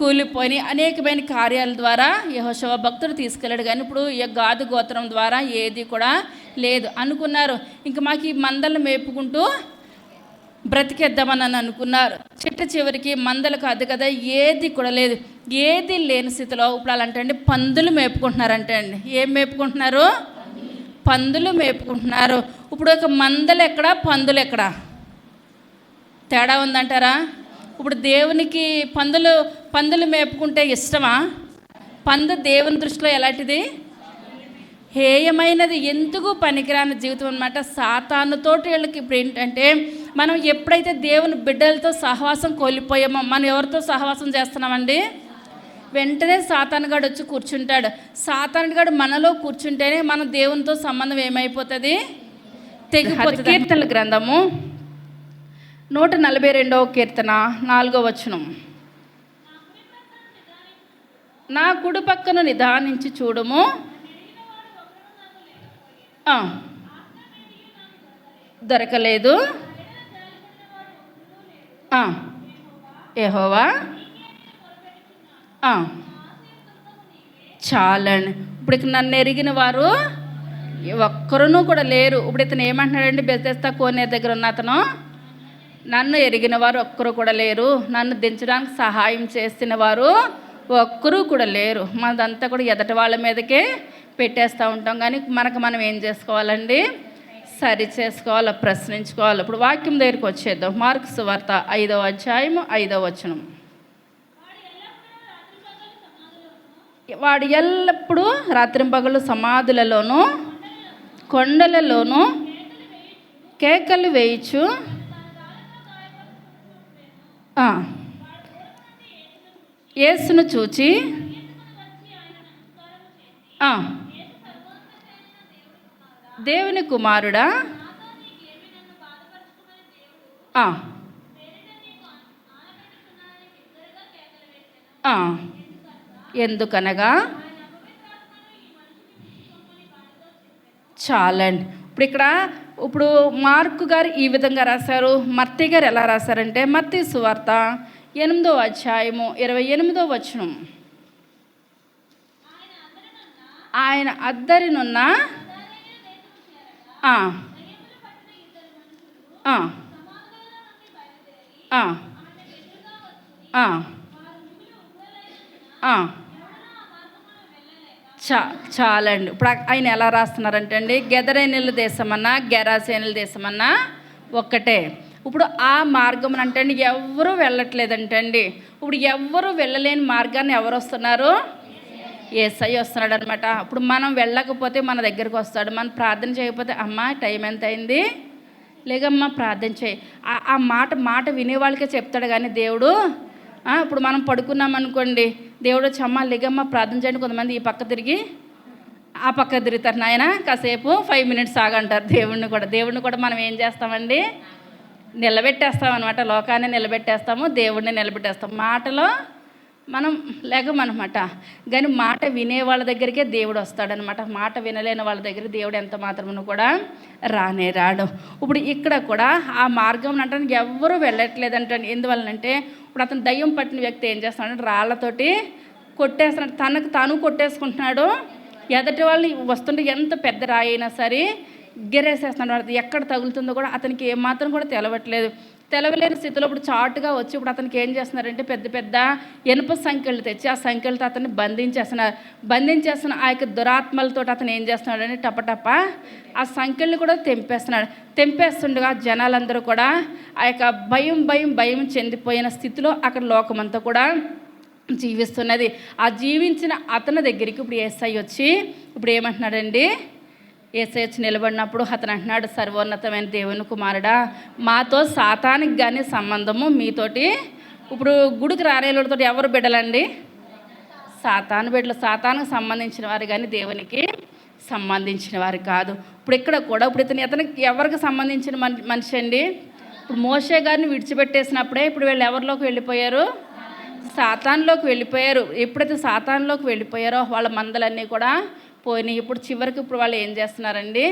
కూలిపోయి అనేకమైన కార్యాల ద్వారా యెహోషువ భక్తుడు తీసుకెళ్ళాడు. కానీ ఇప్పుడు ఈ గాదు గోత్రం ద్వారా ఏది కూడా లేదు అనుకున్నారు. ఇంక మాకు ఈ మందలను మేపుకుంటూ బ్రతికేద్దామని అనుకున్నారు. చివరికి మందలు కాదు కదా, ఏది కూడా లేదు. ఏది లేని స్థితిలో ఇప్పుడు అలా అంటే పందులు మేపుకుంటున్నారంటే అండి. ఏం మేపుకుంటున్నారు? పందులు మేపుకుంటున్నారు. ఇప్పుడు ఒక మందలు ఎక్కడ, పందులు ఎక్కడ? తేడా ఉందంటారా? ఇప్పుడు దేవునికి పందులు మేపుకుంటే ఇష్టమా? పందు దేవుని దృష్టిలో ఎలాంటిది? హేయమైనది, ఎందుకు పనికిరాని జీవితం అనమాట. సాతానుతోటి వీళ్ళకి ఇప్పుడు ఏంటంటే, మనం ఎప్పుడైతే దేవుని బిడ్డలతో సహవాసం కోల్పోయామో, మనం ఎవరితో సహవాసం చేస్తున్నామండి? వెంటనే సాతానుగాడు వచ్చి కూర్చుంటాడు. సాతానుగాడు మనలో కూర్చుంటేనే మన దేవునితో సంబంధం ఏమైపోతుంది? తెగిపోతుంది. కీర్తనల గ్రంథము 142వ కీర్తన 4వ వచనం. నా కుడి పక్కను నిదానించి చూడుము, దొరకలేదు. యెహోవా చాలండి. ఇప్పుడు ఇక నన్ను ఎరిగిన వారు ఒక్కరునూ కూడా లేరు. ఇప్పుడు ఇతను ఏమంటున్నాడండి? బెతెస్దా కోనేరు దగ్గర ఉన్న అతను, నన్ను ఎరిగిన వారు ఒక్కరు కూడా లేరు, నన్ను దించడానికి సహాయం చేసిన వారు ఒక్కరూ కూడా లేరు. మనదంతా కూడా ఎదటి వాళ్ళ మీదకే పెట్టేస్తూ ఉంటాం. కానీ మనం ఏం చేసుకోవాలండి? సరి చేసుకోవాలి, ప్రశ్నించుకోవాలి. ఇప్పుడు వాక్యం దగ్గరికి వచ్చేద్దాం. మార్కు సువార్త 5వ అధ్యాయము 5వ వచనం. వాడు ఎల్లప్పుడూ రాత్రింపగలు సమాధులలోనూ కొండలలోనూ కేకలు వేయచ్చు, యేసును చూచి దేవుని కుమారుడా, ఎందుకనగా చాలండి. ఇప్పుడు మార్కు గారు ఈ విధంగా రాశారు. మత్తయి గారు ఎలా రాశారంటే, మత్తయి సువార్త 8వ అధ్యాయము 28వ వచనం. ఆయన అద్దరినున్న చాలండి. ఇప్పుడు ఆయన ఎలా రాస్తున్నారంటే అండి, గెదరేనీళ్ళ దేశమన్నా గెరాసేనుల దేశమన్నా ఒక్కటే. ఇప్పుడు ఆ మార్గం అంటే అండి ఎవరు వెళ్ళట్లేదంటే అండి. ఇప్పుడు ఎవరు వెళ్ళలేని మార్గాన్ని ఎవరు వస్తున్నారు? యేసయ్య వస్తున్నాడు అనమాట. ఇప్పుడు మనం వెళ్ళకపోతే మన దగ్గరికి వస్తాడు. మనం ప్రార్థన చేయకపోతే అమ్మ టైం ఎంత అయింది, లేకమ్మా ప్రార్థన చేయి, ఆ మాట వినే వాళ్ళకే చెప్తాడు. కానీ దేవుడు ఇప్పుడు మనం పడుకున్నాం అనుకోండి, దేవుడు వచ్చి అమ్మ లెగమ్మ ప్రార్థన చేయండి, కొంతమంది ఈ పక్క తిరిగి ఆ పక్క తిరుగుతారు, నాయన కాసేపు 5 మినిట్స్ ఆగంటారు. దేవుడిని కూడా మనం ఏం చేస్తామండి, నిలబెట్టేస్తాం అనమాట. లోకాన్ని నిలబెట్టేస్తాము, దేవుడిని నిలబెట్టేస్తాం. మాటలో మనం లేకమనమాట. కానీ మాట వినే వాళ్ళ దగ్గరికే దేవుడు వస్తాడనమాట. మాట వినలేని వాళ్ళ దగ్గర దేవుడు ఎంత మాత్రమును కూడా రానే రాడు. ఇప్పుడు ఇక్కడ కూడా ఆ మార్గం అంటానికి ఎవ్వరూ వెళ్ళట్లేదంటే, ఎందువల్లనంటే ఇప్పుడు అతను దయ్యం పట్టిన వ్యక్తి ఏం చేస్తున్నాడు, రాళ్లతోటి కొట్టేస్తున్నాడు, తనకు తాను కొట్టేసుకుంటున్నాడు. ఎదటి వాళ్ళని వస్తుంటే ఎంత పెద్ద రాయి అయినా సరే గిరేసేస్తున్నాడు. ఎక్కడ తగులుతుందో కూడా అతనికి ఏమాత్రం కూడా తెలవలేని స్థితిలో ఇప్పుడు చాటుగా వచ్చి ఇప్పుడు అతనికి ఏం చేస్తున్నారంటే పెద్ద పెద్ద ఇనుప సంఖ్యలు తెచ్చి ఆ సంఖ్యలతో అతన్ని బంధించేస్తున్న ఆ యొక్క దురాత్మలతో అతను ఏం చేస్తున్నాడంటే టపటప ఆ సంఖ్యల్ని కూడా తెంపేస్తుండగా జనాలందరూ కూడా ఆ యొక్క భయం చెందిపోయిన స్థితిలో అక్కడ లోకమంతా కూడా జీవిస్తున్నది. ఆ జీవించిన అతని దగ్గరికి ఇప్పుడు యేసయ్య వచ్చి ఇప్పుడు ఏమంటున్నాడండి, యేసయ్య వచ్చి నిలబడినప్పుడు అతను అంటున్నాడు, సర్వోన్నతమైన దేవుని కుమారుడా, మాతో సాతానికి కానీ సంబంధము మీతోటి. ఇప్పుడు గుడికి రానేళ్ళతో ఎవరు బిడ్డలండి, సాతాను బిడ్డలు. సాతానికి సంబంధించిన వారు కానీ దేవునికి సంబంధించిన వారు కాదు. ఇప్పుడు ఇక్కడ కూడా ఇప్పుడు ఇతనికి ఎవరికి సంబంధించిన మనిషి అండి, ఇప్పుడు మోషే గారిని విడిచిపెట్టేసినప్పుడే ఇప్పుడు వీళ్ళు ఎవరిలోకి వెళ్ళిపోయారు, సాతాన్లోకి వెళ్ళిపోయారు. ఎప్పుడైతే సాతాన్లోకి వెళ్ళిపోయారో వాళ్ళ మందలన్నీ కూడా పోయినాయి. ఇప్పుడు చివరికి ఇప్పుడు వాళ్ళు ఏం చేస్తున్నారండి,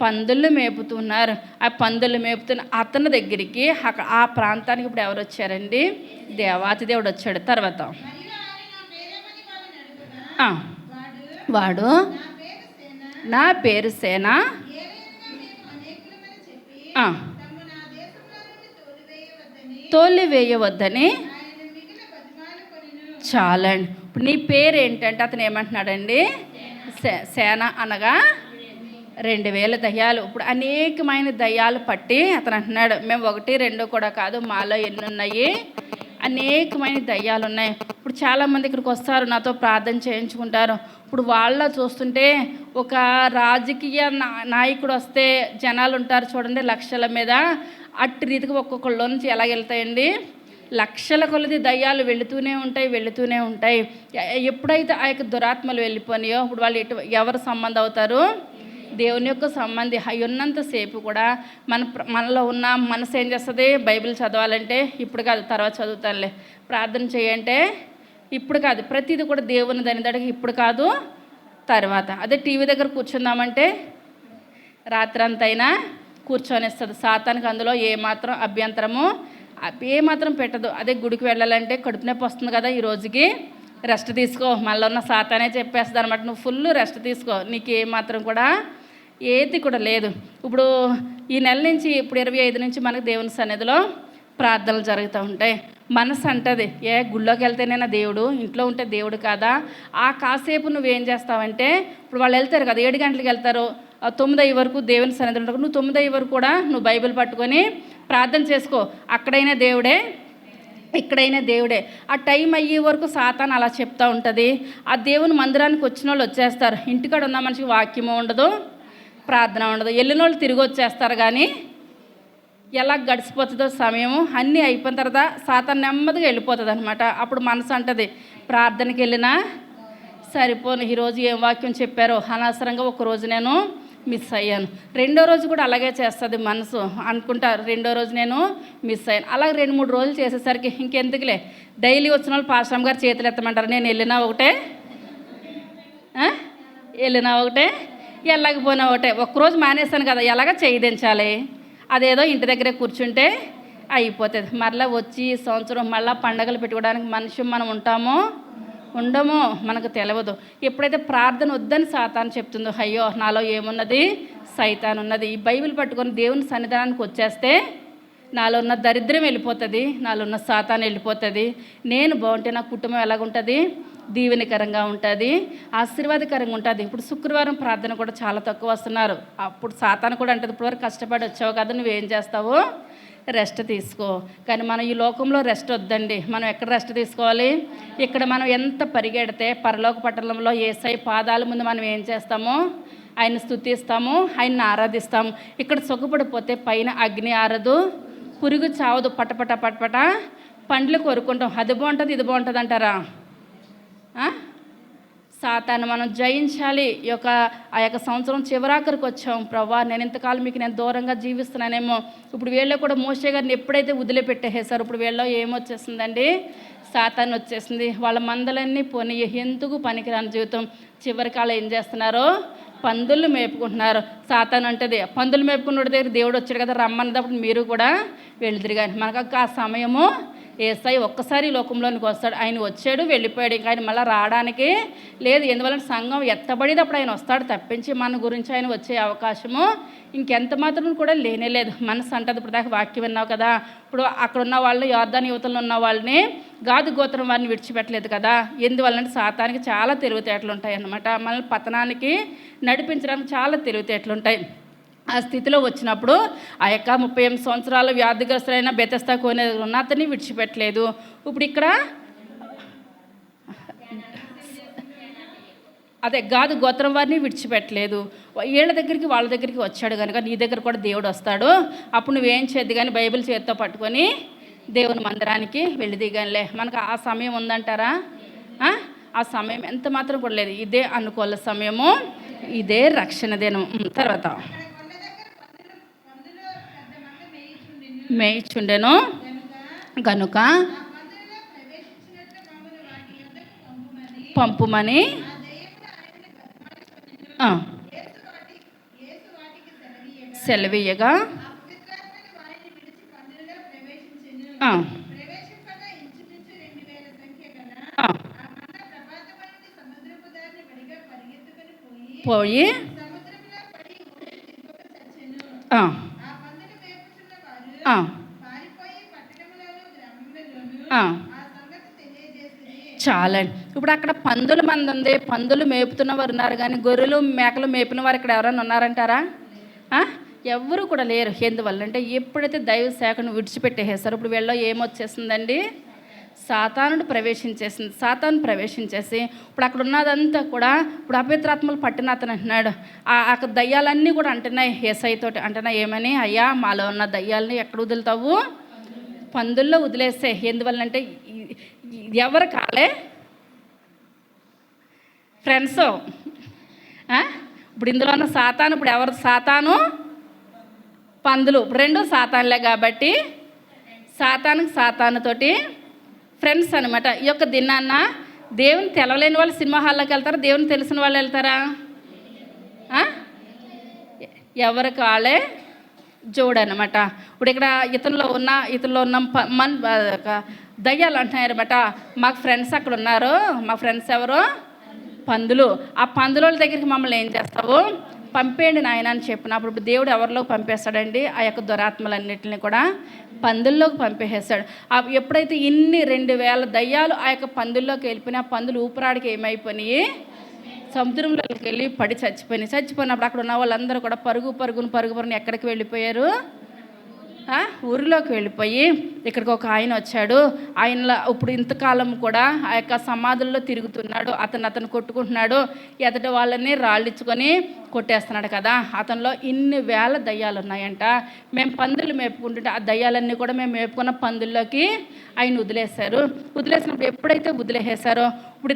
పందులు మేపుతున్నారు. ఆ పందులు మేపుతున్న అతని దగ్గరికి ఆ ప్రాంతానికి ఇప్పుడు ఎవరు వచ్చారండి, దేవాతి దేవుడు వచ్చాడు. తర్వాత వాడు నా పేరు సేన తోలివేయవద్దని చాలండి. ఇప్పుడు నీ పేరు ఏంటంటే అతను ఏమంటున్నాడండి, సేన అనగా 2000 దయ్యాలు. ఇప్పుడు అనేకమైన దయ్యాలు పట్టి అతను అంటున్నాడు, మేము 1, 2 కూడా కాదు, మాలో ఎన్ని ఉన్నాయి, అనేకమైన దయ్యాలు ఉన్నాయి. ఇప్పుడు చాలామంది ఇక్కడికి వస్తారు, నాతో ప్రార్థన చేయించుకుంటారు. ఇప్పుడు వాళ్ళ చూస్తుంటే ఒక రాజకీయ నాయకుడు వస్తే జనాలు ఉంటారు చూడండి లక్షల మీద, అట్టి రీతికి ఒక్కొక్కళ్ళ నుంచి ఎలా వెళ్తాయండి, లక్షల కొలది దయ్యాలు వెళుతూనే ఉంటాయి. ఎప్పుడైతే ఆ యొక్క దురాత్మలు వెళ్ళిపోయినాయో ఇప్పుడు వాళ్ళు ఎవరు సంబంధం అవుతారు, దేవుని యొక్క సంబంధి అయి ఉన్నంతసేపు కూడా మనలో ఉన్న మనసు ఏం చేస్తుంది, బైబిల్ చదవాలంటే ఇప్పుడు కాదు తర్వాత చదువుతానులే, ప్రార్థన చేయంటే ఇప్పుడు కాదు, ప్రతిదీ కూడా దేవుని దానికి ఇప్పుడు కాదు తర్వాత. అదే టీవీ దగ్గర కూర్చుందామంటే రాత్రంతైనా కూర్చొనిస్తుంది. సాతానికి అందులో ఏమాత్రం అభ్యంతరము ఏమాత్రం పెట్టదు. అదే గుడికి వెళ్ళాలంటే కడుపు నొప్పి వస్తుంది కదా, ఈ రోజుకి రెస్ట్ తీసుకో, మళ్ళీ ఉన్న సాతానే చెప్పేస్తుంది అనమాట, నువ్వు ఫుల్ రెస్ట్ తీసుకో, నీకు ఏమాత్రం కూడా ఏది కూడా లేదు. ఇప్పుడు ఈ నెల నుంచి ఇప్పుడు 25 నుంచి మనకు దేవుని సన్నిధిలో ప్రార్థనలు జరుగుతూ ఉంటాయి. మనసు అంటది, గుళ్ళోకి వెళ్తేనేనా దేవుడు, ఇంట్లో ఉంటే దేవుడు కాదా. ఆ కాసేపు నువ్వేం చేస్తావంటే ఇప్పుడు వాళ్ళు వెళ్తారు కదా, 7 గంటలకు వెళ్తారు, 9 వరకు దేవుని సన్నిధిలో ఉంటారు. నువ్వు 9 వరకు కూడా నువ్వు బైబిల్ పట్టుకొని ప్రార్థన చేసుకో, అక్కడైనా దేవుడే ఇక్కడైనా దేవుడే. ఆ టైం అయ్యే వరకు సాతాను అలా చెప్తూ ఉంటుంది. ఆ దేవుని మందిరానికి వచ్చిన వాళ్ళు వచ్చేస్తారు, ఇంటికాడ ఉన్న మనిషికి వాక్యము ఉండదు, ప్రార్థన ఉండదు. వెళ్ళిన వాళ్ళు తిరిగి వచ్చేస్తారు. కానీ ఎలా గడిచిపోతుందో సమయము అన్నీ అయిపోయిన తర్వాత సాతాను నెమ్మదిగా వెళ్ళిపోతుంది అనమాట. అప్పుడు మనసు అంటది, ప్రార్థనకి వెళ్ళినా సరిపోను, ఈరోజు ఏం వాక్యం చెప్పారో అనవసరంగా ఒకరోజు నేను మిస్ అయ్యాను, 2వ రోజు కూడా అలాగే చేస్తుంది మనసు, అనుకుంటా 2వ రోజు నేను మిస్ అయ్యాను. అలాగే 2-3 రోజులు చేసేసరికి ఇంకెందుకులే, డైలీ వచ్చిన వాళ్ళు పాస్టర్ గారు చేతులు ఎత్తమంటారు, నేను వెళ్ళినా ఒకటే వెళ్ళకపోయినా ఒకటే. ఒక్కరోజు మానేస్తాను కదా, ఎలాగ చేయించాలి, అదేదో ఇంటి దగ్గరే కూర్చుంటే అయిపోతుంది. మరలా వచ్చి సంవత్సరం మళ్ళీ పండగలు పెట్టుకోవడానికి మనిషి మనం ఉండమో మనకు తెలియదు. ఎప్పుడైతే ప్రార్థన వద్దని సాతాను చెప్తుందో, అయ్యో నాలో ఏమున్నది, సైతాన్ ఉన్నది, ఈ బైబిల్ పట్టుకొని దేవుని సన్నిధానానికి వచ్చేస్తే నాలో ఉన్న దరిద్రం వెళ్ళిపోతుంది, నాలో ఉన్న సాతాను వెళ్ళిపోతుంది, నేను బాగుంటే నా కుటుంబం ఎలాగుంటుంది, దీవెనకరంగా ఉంటుంది, ఆశీర్వాదకరంగా ఉంటుంది. ఇప్పుడు శుక్రవారం ప్రార్థన కూడా చాలా తక్కువ వస్తున్నారు. అప్పుడు సాతాను కూడా అంటుంది, ఇప్పటివరకు కష్టపడి వచ్చావు కదా, నువ్వేం చేస్తావు, రెస్ట్ తీసుకో. కానీ మనం ఈ లోకంలో రెస్ట్ వద్దండి. మనం ఎక్కడ రెస్ట్ తీసుకోవాలి, ఇక్కడ మనం ఎంత పరిగెడితే పరలోక పట్టణంలో యేసయ్య పాదాల ముందు మనం ఏం చేస్తామో ఆయన స్తుతిస్తాము, ఆయన్ని ఆరాధిస్తాము. ఇక్కడ సుఖపడిపోతే పైన అగ్ని ఆరదు, పురుగు చావదు, పటపట పండ్లు కోరుకుంటాం, అది బాగుంటుంది ఇది బాగుంటుంది అంటారా? సాతాను మనం జయించాలి. ఆ యొక్క సంవత్సరం చివరాఖరికి వచ్చాం. ప్రభా, నేను ఇంతకాలం మీకు నేను దూరంగా జీవిస్తున్నానేమో. ఇప్పుడు వీళ్ళు కూడా మోషే గారిని ఎప్పుడైతే వదిలిపెట్టేసారు, ఇప్పుడు వీళ్ళలో ఏమొచ్చేసిందండి? సాతాను వచ్చేసింది. వాళ్ళ మందలన్నీ పోనీ, ఎందుకు పనికిరాని జీవితం. చివరికాలం ఏం చేస్తున్నారో? పందులు మేపుకుంటున్నారు. సాతాను అంటది, పందులు మేపుకున్న దగ్గర దేవుడు వచ్చాడు కదా, రమ్మన్నప్పుడు మీరు కూడా వెళ్తురు. కానీ మనకు ఆ సమయము యేసయ్య ఒక్కసారి లోకంలోనికి వస్తాడు. ఆయన వచ్చాడు, వెళ్ళిపోయాడు. ఇంకా ఆయన మళ్ళీ రావడానికి లేదు. ఎందువల్ల సంఘం ఎత్తబడేటప్పుడు ఆయన వస్తాడు తప్పించి మన గురించి ఆయన వచ్చే అవకాశము ఇంకెంత మాత్రం కూడా లేనేలేదు. మనసు అంటది, ఇప్పుడు దాకా వాక్యం విన్నావు కదా, ఇప్పుడు అక్కడ ఉన్న వాళ్ళు యోర్దాను యువతలో ఉన్న వాళ్ళని, గాదు గోత్రం వారిని విడిచిపెట్టలేదు కదా. ఎందువల్లంటే సాతానికి చాలా తెలివితేటలు ఉంటాయి అన్నమాట. మనల్ని పతనానికి నడిపించడానికి చాలా తెలివితేటలు ఉంటాయి. ఆ స్థితిలో వచ్చినప్పుడు ఆ యొక్క 38 సంవత్సరాల వ్యాధిగ్రస్తులైన బెతెస్దా కోనే ఉన్న అతన్ని విడిచిపెట్టలేదు. ఇప్పుడు ఇక్కడ అదే గాదు గోత్రం వారిని విడిచిపెట్టలేదు. వీళ్ళ దగ్గరికి వాళ్ళ దగ్గరికి వచ్చాడు కనుక నీ దగ్గర కూడా దేవుడు వస్తాడు. అప్పుడు నువ్వేం చేద్ది కానీ బైబిల్ చేతితో పట్టుకొని దేవుని మందిరానికి వెళ్ళి దిగానులే. మనకు ఆ సమయం ఉందంటారా? ఆ సమయం ఎంత మాత్రం కూడా లేదు. ఇదే అనుకూల సమయము, ఇదే రక్షణ దినం. తర్వాత మేయిచుండెను గనుక పంపుమని సెలవీయగా పోయి చాలండి. ఇప్పుడు అక్కడ పందుల మంది ఉంది, పందులు మేపుతున్న వారు ఉన్నారు, కానీ గొర్రెలు మేకలు మేపిన వారు ఇక్కడ ఎవరైనా ఉన్నారంటారా? ఎవ్వరూ కూడా లేరు. ఎందువల్ల అంటే ఎప్పుడైతే దైవ శాఖను విడిచిపెట్టేసారో ఇప్పుడు వీళ్ళలో ఏమొచ్చేసిందండి? సాతానుడు ప్రవేశించేసింది. సాతాను ప్రవేశించేసి ఇప్పుడు అక్కడ ఉన్నదంతా కూడా ఇప్పుడు అపవిత్రాత్మలు పట్టిన అతను అంటున్నాడు. ఆ దయ్యాలన్నీ కూడా అంటున్నాయి యేసయ్యతోటి. అంటున్నాయి ఏమని? అయ్యా, మాలో ఉన్న దయ్యాలని ఎక్కడ వదులుతావు? పందుల్లో వదిలేస్తే. ఎందువల్లంటే ఎవరు కాలే ఫ్రెండ్స్. ఇప్పుడు ఇందులో ఉన్న సాతాను, ఇప్పుడు ఎవరు సాతాను? పందులు. రెండు సాతానులే కాబట్టి సాతానుకి సాతానుతోటి ఫ్రెండ్స్ అనమాట. ఈ యొక్క దినాన్న దేవుని తెలవలేని వాళ్ళు సినిమా హాల్లోకి వెళ్తారా? దేవుని తెలిసిన వాళ్ళు వెళ్తారా? ఎవరు కాలే జోడనమాట. ఇప్పుడు ఇక్కడ ఇతనిలో ఉన్న దయ్యాలు అంటున్నారన్నమాట. మాకు ఫ్రెండ్స్ అక్కడ ఉన్నారు. మా ఫ్రెండ్స్ ఎవరు? పందులు. ఆ పందుల దగ్గరికి మమ్మల్ని ఏం చేస్తావు? పంపేయండి నాయన అని చెప్పినప్పుడు దేవుడు ఎవరిలోకి పంపేస్తాడండి? ఆ యొక్క దురాత్మలన్నింటినీ కూడా పందుల్లోకి పంపేసాడు. ఎప్పుడైతే ఇన్ని 2000 దయ్యాలు ఆ యొక్క పందుల్లోకి వెళ్ళిపోయినా పందులు ఊపిరాడికి ఏమైపోయినాయి? సముద్రంలోకి వెళ్ళి పడి చచ్చిపోయినప్పుడు అక్కడ ఉన్న వాళ్ళందరూ కూడా పరుగుని ఎక్కడికి వెళ్ళిపోయారు? ఊరిలోకి వెళ్ళిపోయి ఇక్కడికి ఒక ఆయన వచ్చాడు. ఆయనలో ఇప్పుడు ఇంతకాలం కూడా ఆ యొక్క సమాధుల్లో తిరుగుతున్నాడు. అతను కొట్టుకుంటున్నాడు. ఎదటి వాళ్ళని రాళ్ళిచ్చుకొని కొట్టేస్తున్నాడు కదా. అతనిలో ఇన్ని వేల దయ్యాలు ఉన్నాయంట. మేము పందులు మేపుకుంటుంటే ఆ దయ్యాలన్నీ కూడా మేము మేపుకున్న పందుల్లోకి ఆయన వదిలేసినప్పుడు ఎప్పుడైతే వదిలేసారో ఇప్పుడు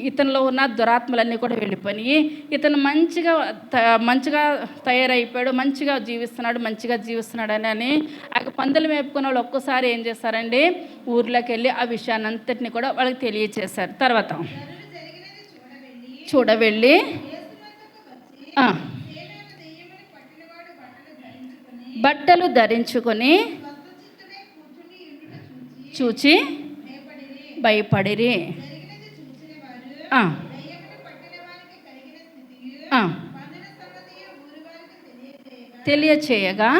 ఇతనిలో ఉన్న దురాత్మలన్నీ కూడా వెళ్ళిపోయి ఇతను మంచిగా తయారైపోయాడు, మంచిగా జీవిస్తున్నాడు అని ఆ పందులు మేపుకున్న వాళ్ళు ఒక్కసారి ఏం చేస్తారండి? ఊర్లోకి వెళ్ళి ఆ విషయాన్ని అంతటిని కూడా వాళ్ళకి తెలియచేశారు. తర్వాత చూడవెళ్ళి బట్టలు ధరించుకొని చూచి భయపడిరి. తెలియచేయగా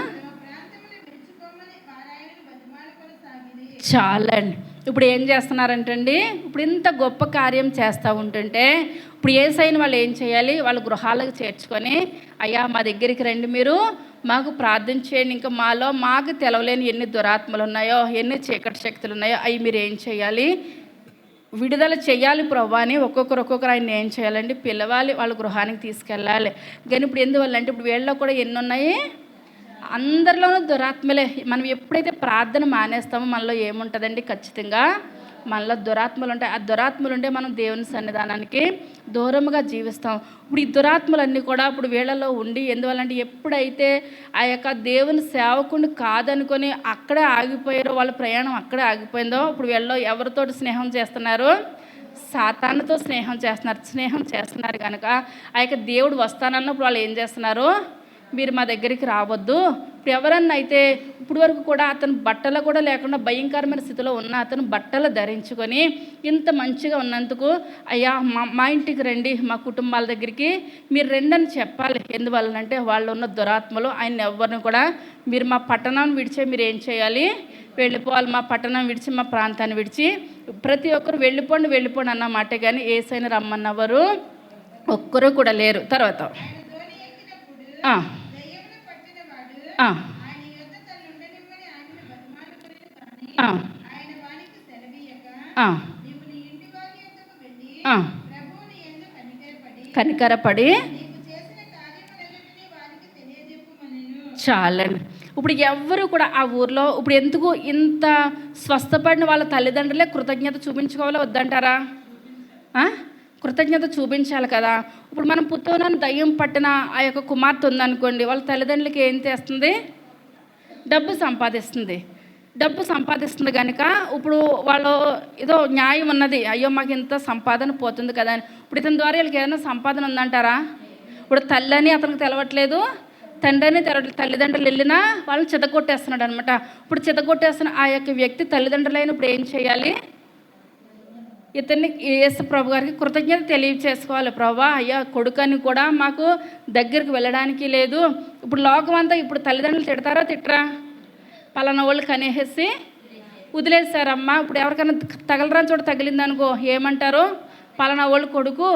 చాలండి. ఇప్పుడు ఏం చేస్తున్నారంటండి? ఇప్పుడు ఇంత గొప్ప కార్యం చేస్తూ ఉంటుంటే ఇప్పుడు యేసయ్యని వాళ్ళు ఏం చేయాలి? వాళ్ళ గృహాలకు చేర్చుకొని, అయ్యా మా దగ్గరికి రండి, మీరు మాకు ప్రార్థన చేయండి. ఇంకా మాకు తెలవలేని ఎన్ని దురాత్మలు ఉన్నాయో, ఎన్ని చీకటి శక్తులు ఉన్నాయో అవి మీరు ఏం చేయాలి? విడుదల చేయాలి ప్రభు అని ఒక్కొక్కరు ఆయన ఏం చేయాలండి? పిలవాలి, వాళ్ళ గృహానికి తీసుకెళ్ళాలి. కానీ ఇప్పుడు ఎందువల్ల అంటే ఇప్పుడు వీళ్ళలో కూడా ఎన్ని ఉన్నాయి? అందరిలోనూ దురాత్మలే. మనం ఎప్పుడైతే ప్రార్థన మానేస్తామో మనలో ఏముంటుందండి? ఖచ్చితంగా మనలో దురాత్మలు ఉంటాయి. ఆ దురాత్మలు ఉంటే మనం దేవుని సన్నిధానానికి దూరంగా జీవిస్తాం. ఇప్పుడు ఈ దురాత్మలన్నీ కూడా ఇప్పుడు వీళ్ళలో ఉండి ఎందువల్లంటే ఎప్పుడైతే ఆ యొక్క దేవుని సేవకుని కాదనుకొని అక్కడే ఆగిపోయారో, వాళ్ళ ప్రయాణం అక్కడే ఆగిపోయిందో, ఇప్పుడు వీళ్ళలో ఎవరితోటి స్నేహం చేస్తున్నారు? సాతానుతో స్నేహం చేస్తున్నారు కనుక ఆ యొక్క దేవుడు వస్తానన్నప్పుడు వాళ్ళు ఏం చేస్తున్నారు? మీరు మా దగ్గరికి రావద్దు. ఇప్పుడు ఎవరన్నా అయితే ఇప్పుడు వరకు కూడా అతను బట్టలు కూడా లేకుండా భయంకరమైన స్థితిలో ఉన్న అతను బట్టలు ధరించుకొని ఇంత మంచిగా ఉన్నందుకు అయ్యా మా ఇంటికి రండి, మా కుటుంబాల దగ్గరికి మీరు రండి అని చెప్పాలి. ఎందువల్లనంటే వాళ్ళు ఉన్న దురాత్మలు ఆయన ఎవరిని కూడా మీరు మా పట్టణాన్ని విడిచే మీరు ఏం చేయాలి? వెళ్ళిపోవాలి. మా పట్టణం విడిచి మా ప్రాంతాన్ని విడిచి ప్రతి ఒక్కరు వెళ్ళిపోండి అన్నమాట. కానీ ఏసైనా రమ్మన్నవారు ఒక్కరు కూడా లేరు. తర్వాత కనికరపడి చాలండి. ఇప్పుడు ఎవ్వరు కూడా ఆ ఊర్లో ఇప్పుడు ఎందుకు ఇంత స్వస్థపడిన వాళ్ళ తల్లిదండ్రులే కృతజ్ఞత చూపించుకోవాలో వద్దంటారా? కృతజ్ఞత చూపించాలి కదా. ఇప్పుడు మనం పుత్తూరుని దయ్యం పట్టిన ఆ యొక్క కుమార్తె ఉందనుకోండి, వాళ్ళ తల్లిదండ్రులకి ఏం చేస్తుంది? డబ్బు సంపాదిస్తుంది కనుక ఇప్పుడు వాళ్ళు ఏదో న్యాయం ఉన్నది, అయ్యో మాకు ఇంత సంపాదన పోతుంది కదా అని. ఇప్పుడు ఇతని ద్వారా వీళ్ళకి ఏదైనా సంపాదన ఉందంటారా? ఇప్పుడు తల్లి అని అతనికి తెలవట్లేదు, తండ్రి అని తెలవట్లేదు. తల్లిదండ్రులు వెళ్ళినా వాళ్ళని చితగొట్టేస్తున్నాడు అనమాట. ఇప్పుడు చితగొట్టేస్తున్న ఆ యొక్క వ్యక్తి తల్లిదండ్రులైన ఇప్పుడు ఏం చేయాలి? ఇతన్ని యేసు ప్రభు గారికి కృతజ్ఞత తెలియచేసుకోవాలి. ప్రభా అయ్యా కొడుకని కూడా మాకు దగ్గరికి వెళ్ళడానికి లేదు. ఇప్పుడు లోకం అంతా ఇప్పుడు తల్లిదండ్రులు తిట్టరా? పలానా వాళ్ళు కనేసి వదిలేశారమ్మా. ఇప్పుడు ఎవరికైనా తగలరాని చోట తగిలిందనుకో ఏమంటారు? పలానా వాళ్ళు కొడుకు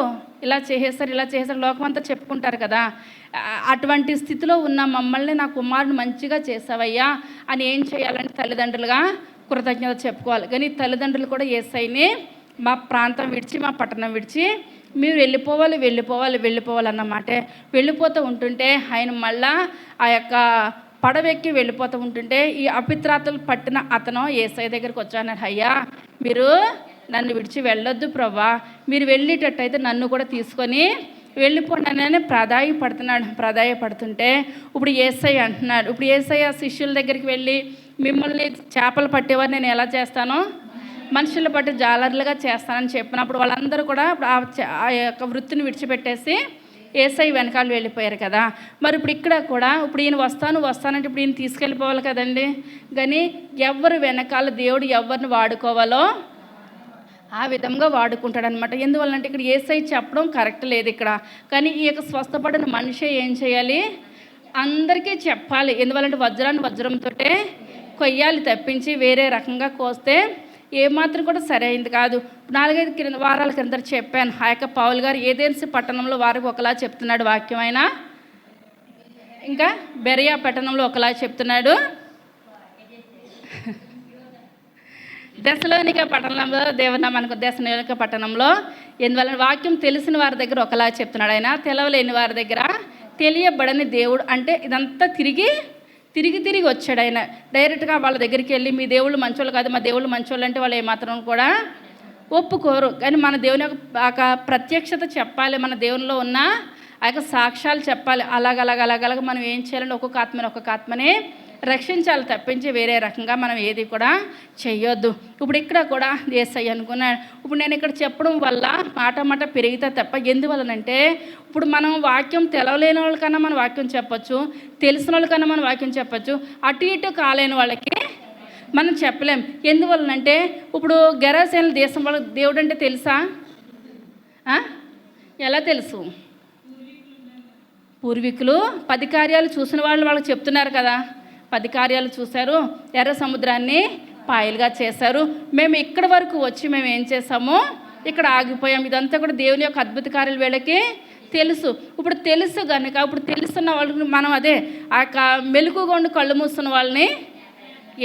ఇలా చేసేసారు లోకం అంతా చెప్పుకుంటారు కదా. అటువంటి స్థితిలో ఉన్న మమ్మల్ని నా కుమారుని మంచిగా చేసావయ్యా అని ఏం చేయాలని తల్లిదండ్రులుగా కృతజ్ఞత చెప్పుకోవాలి. కానీ తల్లిదండ్రులు కూడా యేసయ్యని మా ప్రాంతం విడిచి మా పట్టణం విడిచి మీరు వెళ్ళిపోవాలి అన్నమాట. వెళ్ళిపోతూ ఉంటుంటే ఆయన మళ్ళా ఆ యొక్క పడవెక్కి వెళ్ళిపోతూ ఉంటుంటే ఈ అపిత్రాతలు పట్టిన అతను యేసయ్య దగ్గరికి వచ్చాడు. అయ్యా మీరు నన్ను విడిచి వెళ్ళొద్దు ప్రభా, మీరు వెళ్ళేటట్టయితే నన్ను కూడా తీసుకొని వెళ్ళిపోండి అని ప్రాధాయపడుతుంటే ఇప్పుడు యేసయ్య అంటున్నాడు. ఇప్పుడు యేసయ్య శిష్యుల దగ్గరికి వెళ్ళి మిమ్మల్ని చేపలు పట్టేవారు నేను ఎలా చేస్తానో మనుషులు బట్టి జాలర్లుగా చేస్తానని చెప్పినప్పుడు వాళ్ళందరూ కూడా ఆ యొక్క వృత్తిని విడిచిపెట్టేసి యేసయ్య వెనకాల వెళ్ళిపోయారు కదా. మరి ఇప్పుడు ఇక్కడ కూడా ఇప్పుడు ఈయన వస్తానంటే ఇప్పుడు ఈయన తీసుకెళ్ళిపోవాలి కదండి. కానీ ఎవరు వెనకాల దేవుడు ఎవరిని వాడుకోవాలో ఆ విధంగా వాడుకుంటాడు అనమాట. ఎందువల్లంటే ఇక్కడ యేసయ్య చెప్పడం కరెక్ట్ లేదు ఇక్కడ. కానీ ఈ యొక్క స్వస్థపడిన మనిషి ఏం చేయాలి? అందరికీ చెప్పాలి. ఎందువల్లంటే వజ్రాన్ని వజ్రంతో కొయ్యాలి తప్పించి వేరే రకంగా కోస్తే ఏమాత్రం కూడా సరైంది కాదు. 4-5 వారాల కింద చెప్పాను. ఆ యొక్క పౌలు గారు ఏథెన్సు పట్టణంలో వారికి ఒకలా చెప్తున్నాడు వాక్యం, అయినా ఇంకా బెరయా పట్టణంలో ఒకలా చెప్తున్నాడు, దెసలోనిక పట్టణంలో దెసలోనిక పట్టణంలో ఎందువల్ల వాక్యం తెలిసిన వారి దగ్గర ఒకలా చెప్తున్నాడు, ఆయన తెలవలేని వారి దగ్గర తెలియబడని దేవుడు. అంటే ఇదంతా తిరిగి వచ్చాడు ఆయన. డైరెక్ట్గా వాళ్ళ దగ్గరికి వెళ్ళి మీ దేవుళ్ళు మంచోళ్ళు కాదు, మా దేవుళ్ళు మంచోళ్ళు అంటే వాళ్ళు ఏమాత్రం కూడా ఒప్పుకోరు. కానీ మన దేవుని యొక్క ప్రత్యక్షత చెప్పాలి, మన దేవునిలో ఉన్న ఆ యొక్క సాక్ష్యాలు చెప్పాలి. అలాగ మనం ఏం చేయాలంటే ఒక్కొక్క ఆత్మని రక్షించాలి తప్పించి వేరే రకంగా మనం ఏది కూడా చెయ్యొద్దు. ఇప్పుడు ఇక్కడ కూడా యేసయ్య అనుకున్నాడు. ఇప్పుడు నేను ఇక్కడ చెప్పడం వల్ల మాట పెరిగితే తప్ప ఎందువల్లనంటే ఇప్పుడు మనం వాక్యం తెలవలేని వాళ్ళకన్నా మనం వాక్యం చెప్పచ్చు, తెలిసిన వాళ్ళకన్నా మనం వాక్యం చెప్పచ్చు, అటు ఇటు కాలేని వాళ్ళకి మనం చెప్పలేం. ఎందువల్లనంటే ఇప్పుడు గెరాసేన దేశం వాళ్ళకి దేవుడు అంటే తెలుసా? ఎలా తెలుసు? పూర్వీకులు 10 కార్యాలు చూసిన వాళ్ళకి చెప్తున్నారు కదా. 10 కార్యాలు చూశారు, ఎర్ర సముద్రాన్ని పాయలుగా చేశారు. మేము ఇక్కడి వరకు వచ్చి మేము ఏం చేసాము? ఇక్కడ ఆగిపోయాం. ఇదంతా కూడా దేవుని యొక్క అద్భుత కార్యాలు వీళ్ళకి తెలుసు. ఇప్పుడు తెలుసు కనుక ఇప్పుడు తెలుస్తున్న వాళ్ళకి మనం అదే ఆ మెలకుగా ఉండి కళ్ళు మూస్తున్న వాళ్ళని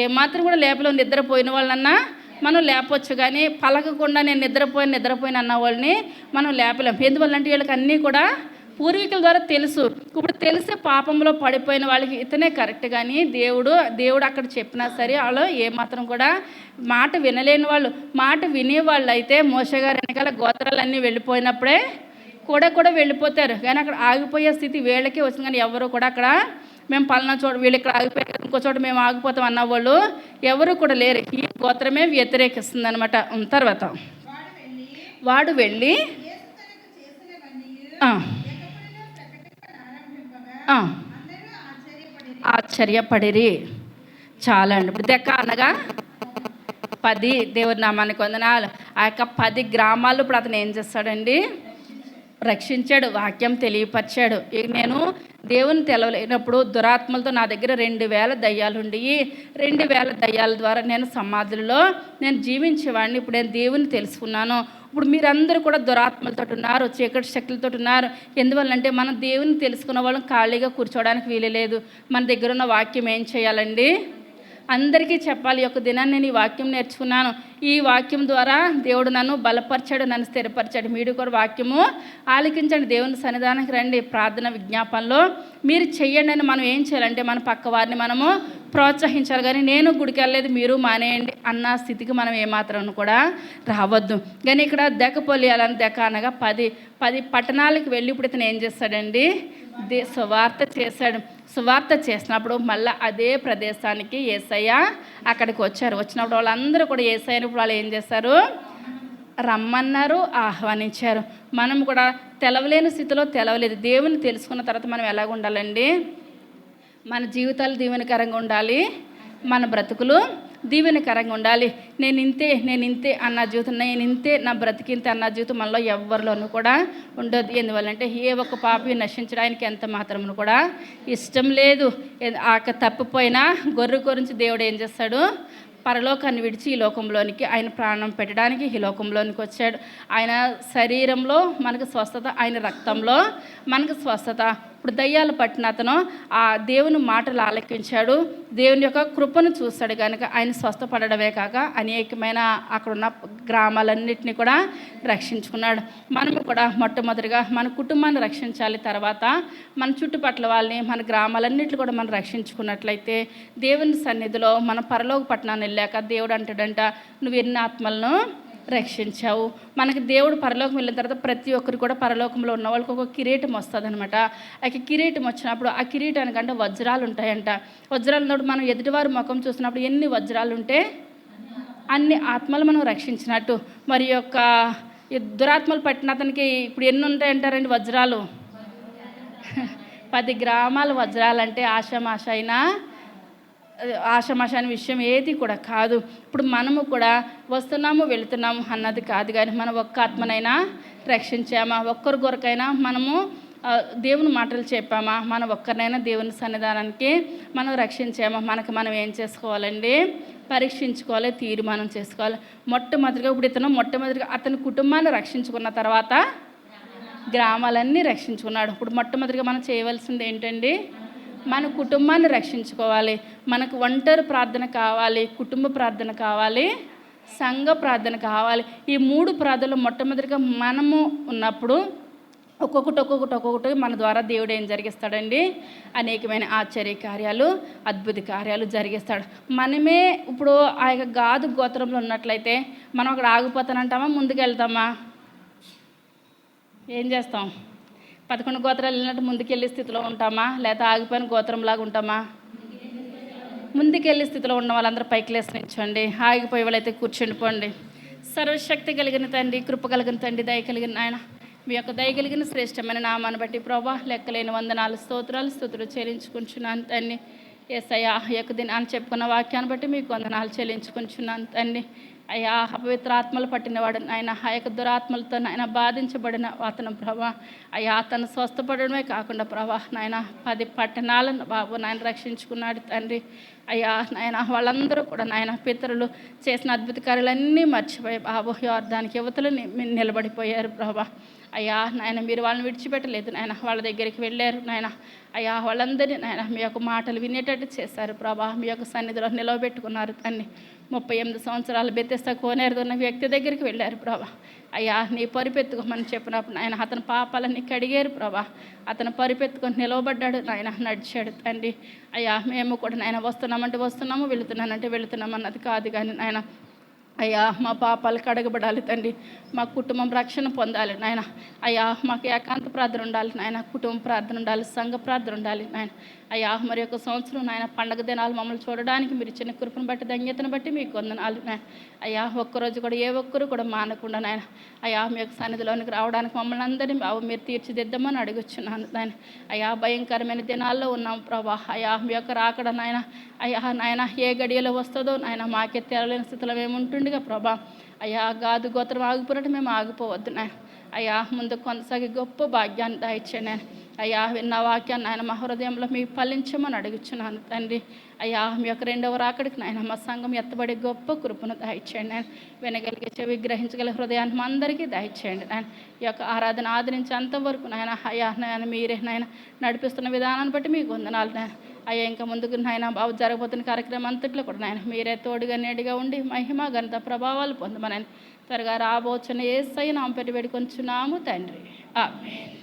ఏమాత్రం కూడా లేపలేం. నిద్రపోయిన వాళ్ళన్నా మనం లేపవచ్చు, కానీ పలకకుండా నేను నిద్రపోయిన అన్న వాళ్ళని మనం లేపలేం. ఎందువల్లంటే వీళ్ళకి అన్నీ కూడా పూర్వీకుల ద్వారా తెలుసు. ఇప్పుడు తెలిసే పాపంలో పడిపోయిన వాళ్ళకి ఇతనే కరెక్ట్, కానీ దేవుడు అక్కడ చెప్పినా సరే వాళ్ళు ఏమాత్రం కూడా మాట వినలేని వాళ్ళు. మాట వినేవాళ్ళు అయితే మోషే గారు వెనకాల గోత్రాలన్నీ వెళ్ళిపోయినప్పుడే కూడా వెళ్ళిపోతారు, కానీ అక్కడ ఆగిపోయే స్థితి వీళ్ళకే వచ్చింది. కానీ ఎవరు కూడా అక్కడ మేము పలానా చోట వీళ్ళు ఇక్కడ ఆగిపోయారు, ఇంకో చోట మేము ఆగిపోతాం అన్న వాళ్ళు ఎవరు కూడా లేరు. ఈ గోత్రమే వ్యతిరేకిస్తుంది అనమాట. తర్వాత వాడు వెళ్ళి ఆశ్చర్యపడిరి. చాలా అండి. ఇప్పుడు దెక్క అనగా 10, దేవుడి నామానికి వందనాలు. ఆ యొక్క 10 గ్రామాలు ఇప్పుడు అతను ఏం చేస్తాడండి? రక్షించాడు, వాక్యం తెలియపరిచాడు. నేను దేవుని తెలవలేనప్పుడు దురాత్మలతో నా దగ్గర 2000 దయ్యాలుండి 2000 దయ్యాల ద్వారా నేను సమాధులలో నేను జీవించేవాడిని. ఇప్పుడు నేను దేవుని తెలుసుకున్నాను. ఇప్పుడు మీరందరూ కూడా దురాత్మలతో ఉన్నారు, చీకటి శక్తులతో ఉన్నారు. ఎందువల్లంటే మనం దేవుని తెలుసుకున్న వాళ్ళం ఖాళీగా కూర్చోవడానికి వీలు. మన దగ్గర ఉన్న వాక్యం ఏం చేయాలండి? అందరికీ చెప్పాలి. ఒక దినాన్ని నేను ఈ వాక్యం నేర్చుకున్నాను, ఈ వాక్యం ద్వారా దేవుడు నన్ను బలపరిచాడు, నన్ను స్థిరపరిచాడు. మీరు కూడా వాక్యము ఆలకించండి, దేవుని సన్నిధానానికి రండి, ప్రార్థన విజ్ఞాపనలో మీరు చెయ్యండి అని మనం ఏం చేయాలంటే మన పక్క వారిని మనము ప్రోత్సహించాలి. కానీ నేను గుడికి వెళ్ళలేదు మీరు మానేయండి అన్న స్థితికి మనం ఏమాత్రం కూడా రావద్దు. కానీ ఇక్కడ దెక్కపోలియాలని దెక్క అనగా 10 పట్టణాలకు వెళ్ళి ఇప్పుడు ఇతను ఏం చేస్తాడండి? సువార్త చేశాడు. సువార్త చేసినప్పుడు మళ్ళీ అదే ప్రదేశానికి యేసయ్య అక్కడికి వచ్చినప్పుడు వాళ్ళందరూ కూడా యేసయ్యని ఇప్పుడు వాళ్ళు ఏం చేస్తారు? రమ్మన్నారు, ఆహ్వానించారు. మనం కూడా తెలవలేని స్థితిలో తెలవలేదు. దేవుని తెలుసుకున్న తర్వాత మనం ఎలాగ ఉండాలండి? మన జీవితాలు దీవెనకరంగా ఉండాలి, మన బ్రతుకులు దీవెనకరంగా ఉండాలి. నేను ఇంతే అన్న జీవితం, నేను ఇంతే నా బ్రతికింతే అన్న జీవితం మనలో ఎవరిలోనూ కూడా ఉండదు. ఎందువల్లంటే ఏ ఒక్క పాపి నశించడానికి ఎంత మాత్రమును కూడా ఇష్టం లేదు. తప్పిపోయినా గొర్రె గురించి దేవుడు ఏం చేస్తాడు? పరలోకాన్ని విడిచి ఈ లోకంలోనికి ఆయన ప్రాణం పెట్టడానికి ఈ లోకంలోనికి వచ్చాడు. ఆయన శరీరంలో మనకు స్వస్థత, ఆయన రక్తంలో మనకు స్వస్థత. ఇప్పుడు దయ్యాలు పట్టిన అతను ఆ దేవుని మాటలు ఆలకించాడు, దేవుని యొక్క కృపను చూస్తాడు కనుక ఆయన స్వస్థపడమే కాక అనేకమైన అక్కడున్న గ్రామాలన్నింటినీ కూడా రక్షించుకున్నాడు. మనము కూడా మొట్టమొదటిగా మన కుటుంబాన్ని రక్షించాలి, తర్వాత మన చుట్టుపక్కల వాళ్ళని, మన గ్రామాలన్నింటినీ కూడా మనం రక్షించుకున్నట్లయితే దేవుని సన్నిధిలో మన పరలోక పట్టణాన్ని వెళ్ళాక దేవుడు అంటాడంట, నువ్వు ఎన్ని ఆత్మలను రక్షించావు. మనకి దేవుడు పరలోకం వెళ్ళిన తర్వాత ప్రతి ఒక్కరు కూడా పరలోకంలో ఉన్న వాళ్ళకి ఒక కిరీటం వస్తుంది అనమాట. ఆ కిరీటం వచ్చినప్పుడు ఆ కిరీటానికంటే వజ్రాలు ఉంటాయంట. వజ్రాలు ఉన్నప్పుడు మనం ఎదుటివారి ముఖం చూసినప్పుడు ఎన్ని వజ్రాలు ఉంటే అన్ని ఆత్మలు మనం రక్షించినట్టు. మరి యొక్క దురాత్మలు పట్టిన అతనికి ఇప్పుడు ఎన్ని ఉంటాయంటారండి వజ్రాలు? 10 గ్రామాల వజ్రాలంటే ఆషామాష అనే విషయం ఏది కూడా కాదు. ఇప్పుడు మనము కూడా వస్తున్నాము వెళుతున్నాము అన్నది కాదు, కానీ మనం ఒక్క ఆత్మనైనా రక్షించామా? ఒక్కరి కొరకైనా మనము దేవుని మాటలు చెప్పామా? మనం ఒక్కరినైనా దేవుని సన్నిధానానికి మనం రక్షించామా? మనం ఏం చేసుకోవాలండి? పరీక్షించుకోవాలి, తీర్మానం చేసుకోవాలి. మొట్టమొదటిగా అతని కుటుంబాన్ని రక్షించుకున్న తర్వాత గ్రామాలన్నీ రక్షించుకున్నాడు. ఇప్పుడు మొట్టమొదటిగా మనం చేయవలసింది ఏంటండి? మన కుటుంబాన్ని రక్షించుకోవాలి. మనకు ఒంటరి ప్రార్థన కావాలి, కుటుంబ ప్రార్థన కావాలి, సంఘ ప్రార్థన కావాలి. ఈ 3 ప్రార్థనలు మొట్టమొదటిగా మనము ఉన్నప్పుడు ఒక్కొక్కటి మన ద్వారా దేవుడు ఏం జరిగిస్తాడండి? అనేకమైన ఆశ్చర్య కార్యాలు, అద్భుత కార్యాలు జరిగిస్తాడు. మనమే ఇప్పుడు ఆ యొక్క గాదు గోత్రంలో ఉన్నట్లయితే మనం అక్కడ ఆగిపోతానంటామా? ముందుకెళ్తామా? ఏం చేస్తాం? 11 గోత్రాలు వెళ్ళినట్టు ముందుకెళ్ళే స్థితిలో ఉంటామా? లేకపోతే ఆగిపోయిన గోత్రంలాగా ఉంటామా? ముందుకెళ్ళే స్థితిలో ఉన్న వాళ్ళందరూ పైకి లేసి నిల్చోండి, ఆగిపోయే వాళ్ళైతే కూర్చుండి పోండి. సర్వశక్తి కలిగిన తండ్రి, కృప కలిగిన తండ్రి, దయ కలిగిన ఆయన, మీ యొక్క దయ కలిగిన శ్రేష్టమైన నామాన్ని బట్టి ప్రభా లెక్కలేని వందనాలు స్తుతులు చెల్లించుకుంటున్నాను తండ్రి. యేసయ్యా ఈ యొక్క దినాన్ని చెప్పుకున్న వాక్యాన్ని బట్టి మీకు వందనాలు చెల్లించుకుంటున్నాను తండ్రి. అయ్యా అపవిత్ర ఆత్మలు పట్టినవాడు ఆయన, ఆ యొక్క దురాత్మలతో నాయన బాధించబడిన అతను ప్రభా, అయ్యా అతను స్వస్థపడమే కాకుండా ప్రభా నాయన 10 పట్టణాలను బాబు నాయన రక్షించుకున్నాడు తండ్రి. అయ్యా నాయన వాళ్ళందరూ కూడా నాయన పితరులు చేసిన అద్భుత కార్యాలన్నీ మర్చిపోయి బాబు దానికి యువతలు నిలబడిపోయారు ప్రభా. అయ్యా నాయన మీరు వాళ్ళని విడిచిపెట్టలేదు నాయన, వాళ్ళ దగ్గరికి వెళ్ళారు నాయన. అయ్యా వాళ్ళందరినీ నాయన మీ యొక్క మాటలు వినేటట్టు చేశారు ప్రభా, మీ యొక్క సన్నిధిలో నిలవబెట్టుకున్నారు తండ్రి. 38 సంవత్సరాలు బెతెస్దా కోనేరులో ఉన్న వ్యక్తి దగ్గరికి వెళ్ళారు ప్రభా. అయ్యా నీ పరిపెత్తుకోమని చెప్పినప్పుడు నాయన అతని పాపాలన్నీ కడిగారు ప్రభా. అతను పరిపెత్తుకొని నిలవబడ్డాడు నాయన, నడిచాడు తండ్రి. అయ్యా మేము కూడా నాయన వస్తున్నామంటే వస్తున్నాము, వెళుతున్నానంటే వెళుతున్నాము అన్నది కాదు కానీ నాయన, అయ్యా మా పాపాలు కడగబడాలి తండ్రి, మా కుటుంబం రక్షణ పొందాలి నాయన. అయ్యా మాకు ఏకాంత ప్రార్థన ఉండాలి నాయన, కుటుంబ ప్రార్థన ఉండాలి, సంఘ ప్రార్థన ఉండాలి నాయన. అయ్యా మరి యొక్క సంవత్సరం నాయన పండగ దినాలు మమ్మల్ని చూడడానికి మీరు ఇచ్చిన కృపను బట్టి, ధన్యతను బట్టి మీకు వందనాలు నాయన. అయ్యా ఒక్కరోజు కూడా ఏ ఒక్కరు కూడా మానకుండా నాయన అయ్యా మీ యొక్క సన్నిధిలోనికి రావడానికి మమ్మల్ని అందరినీ మీరు తీర్చిదిద్దామని అడుగుచున్నాను నాయన. అయ్యా భయంకరమైన దినాల్లో ఉన్నాం ప్రభా. అయ్యా మీ యొక్క రాకడ నాయన, అయ్యా నాయన ఏ గడియలో వస్తుందో నాయన మాకే తెరలేని స్థితిలో మేము ఉంటుండగా ప్రభా. అయ్యా గాదు గోత్రం ఆగిపోయినట్టు మేము ఆగిపోవద్దు నాయన. అయ్యా ముందు కొనసాగి గొప్ప భాగ్యాన్ని దయచేయండి నాయన. అయ్యా విన్న వాక్యాన్ని ఆయన మా హృదయంలో మీకు ఫలించమని అడుగుచున్నాను తండ్రి. అయ్యా మీ యొక్క రెండవ రాకడికి నాయన మా సంఘం ఎత్తబడే గొప్ప కృపను దయచేయండి ఆయన. వినగలిగే చెవి గ్రహించగల హృదయాన్ని మా అందరికీ దయచేయండి నాయన. ఈ యొక్క ఆరాధన ఆదరించేంతవరకు నాయన అయ్యా నాయన మీరే నాయన నడిపిస్తున్న విధానాన్ని బట్టి మీకు వందనాలు నాయన. అయ్యా ఇంకా ముందుకు నాయన బాబు జరగబోతున్న కార్యక్రమం అంతట్లో కూడా నాయన మీరే తోడుగా నేడుగా ఉండి మహిమ ఘనత ప్రభావాలు పొందమని త్వరగా రాబోచున్న యేసయ్య నామమున పెట్టి వేడుకొంచున్నాము తండ్రి. ఆమేన్.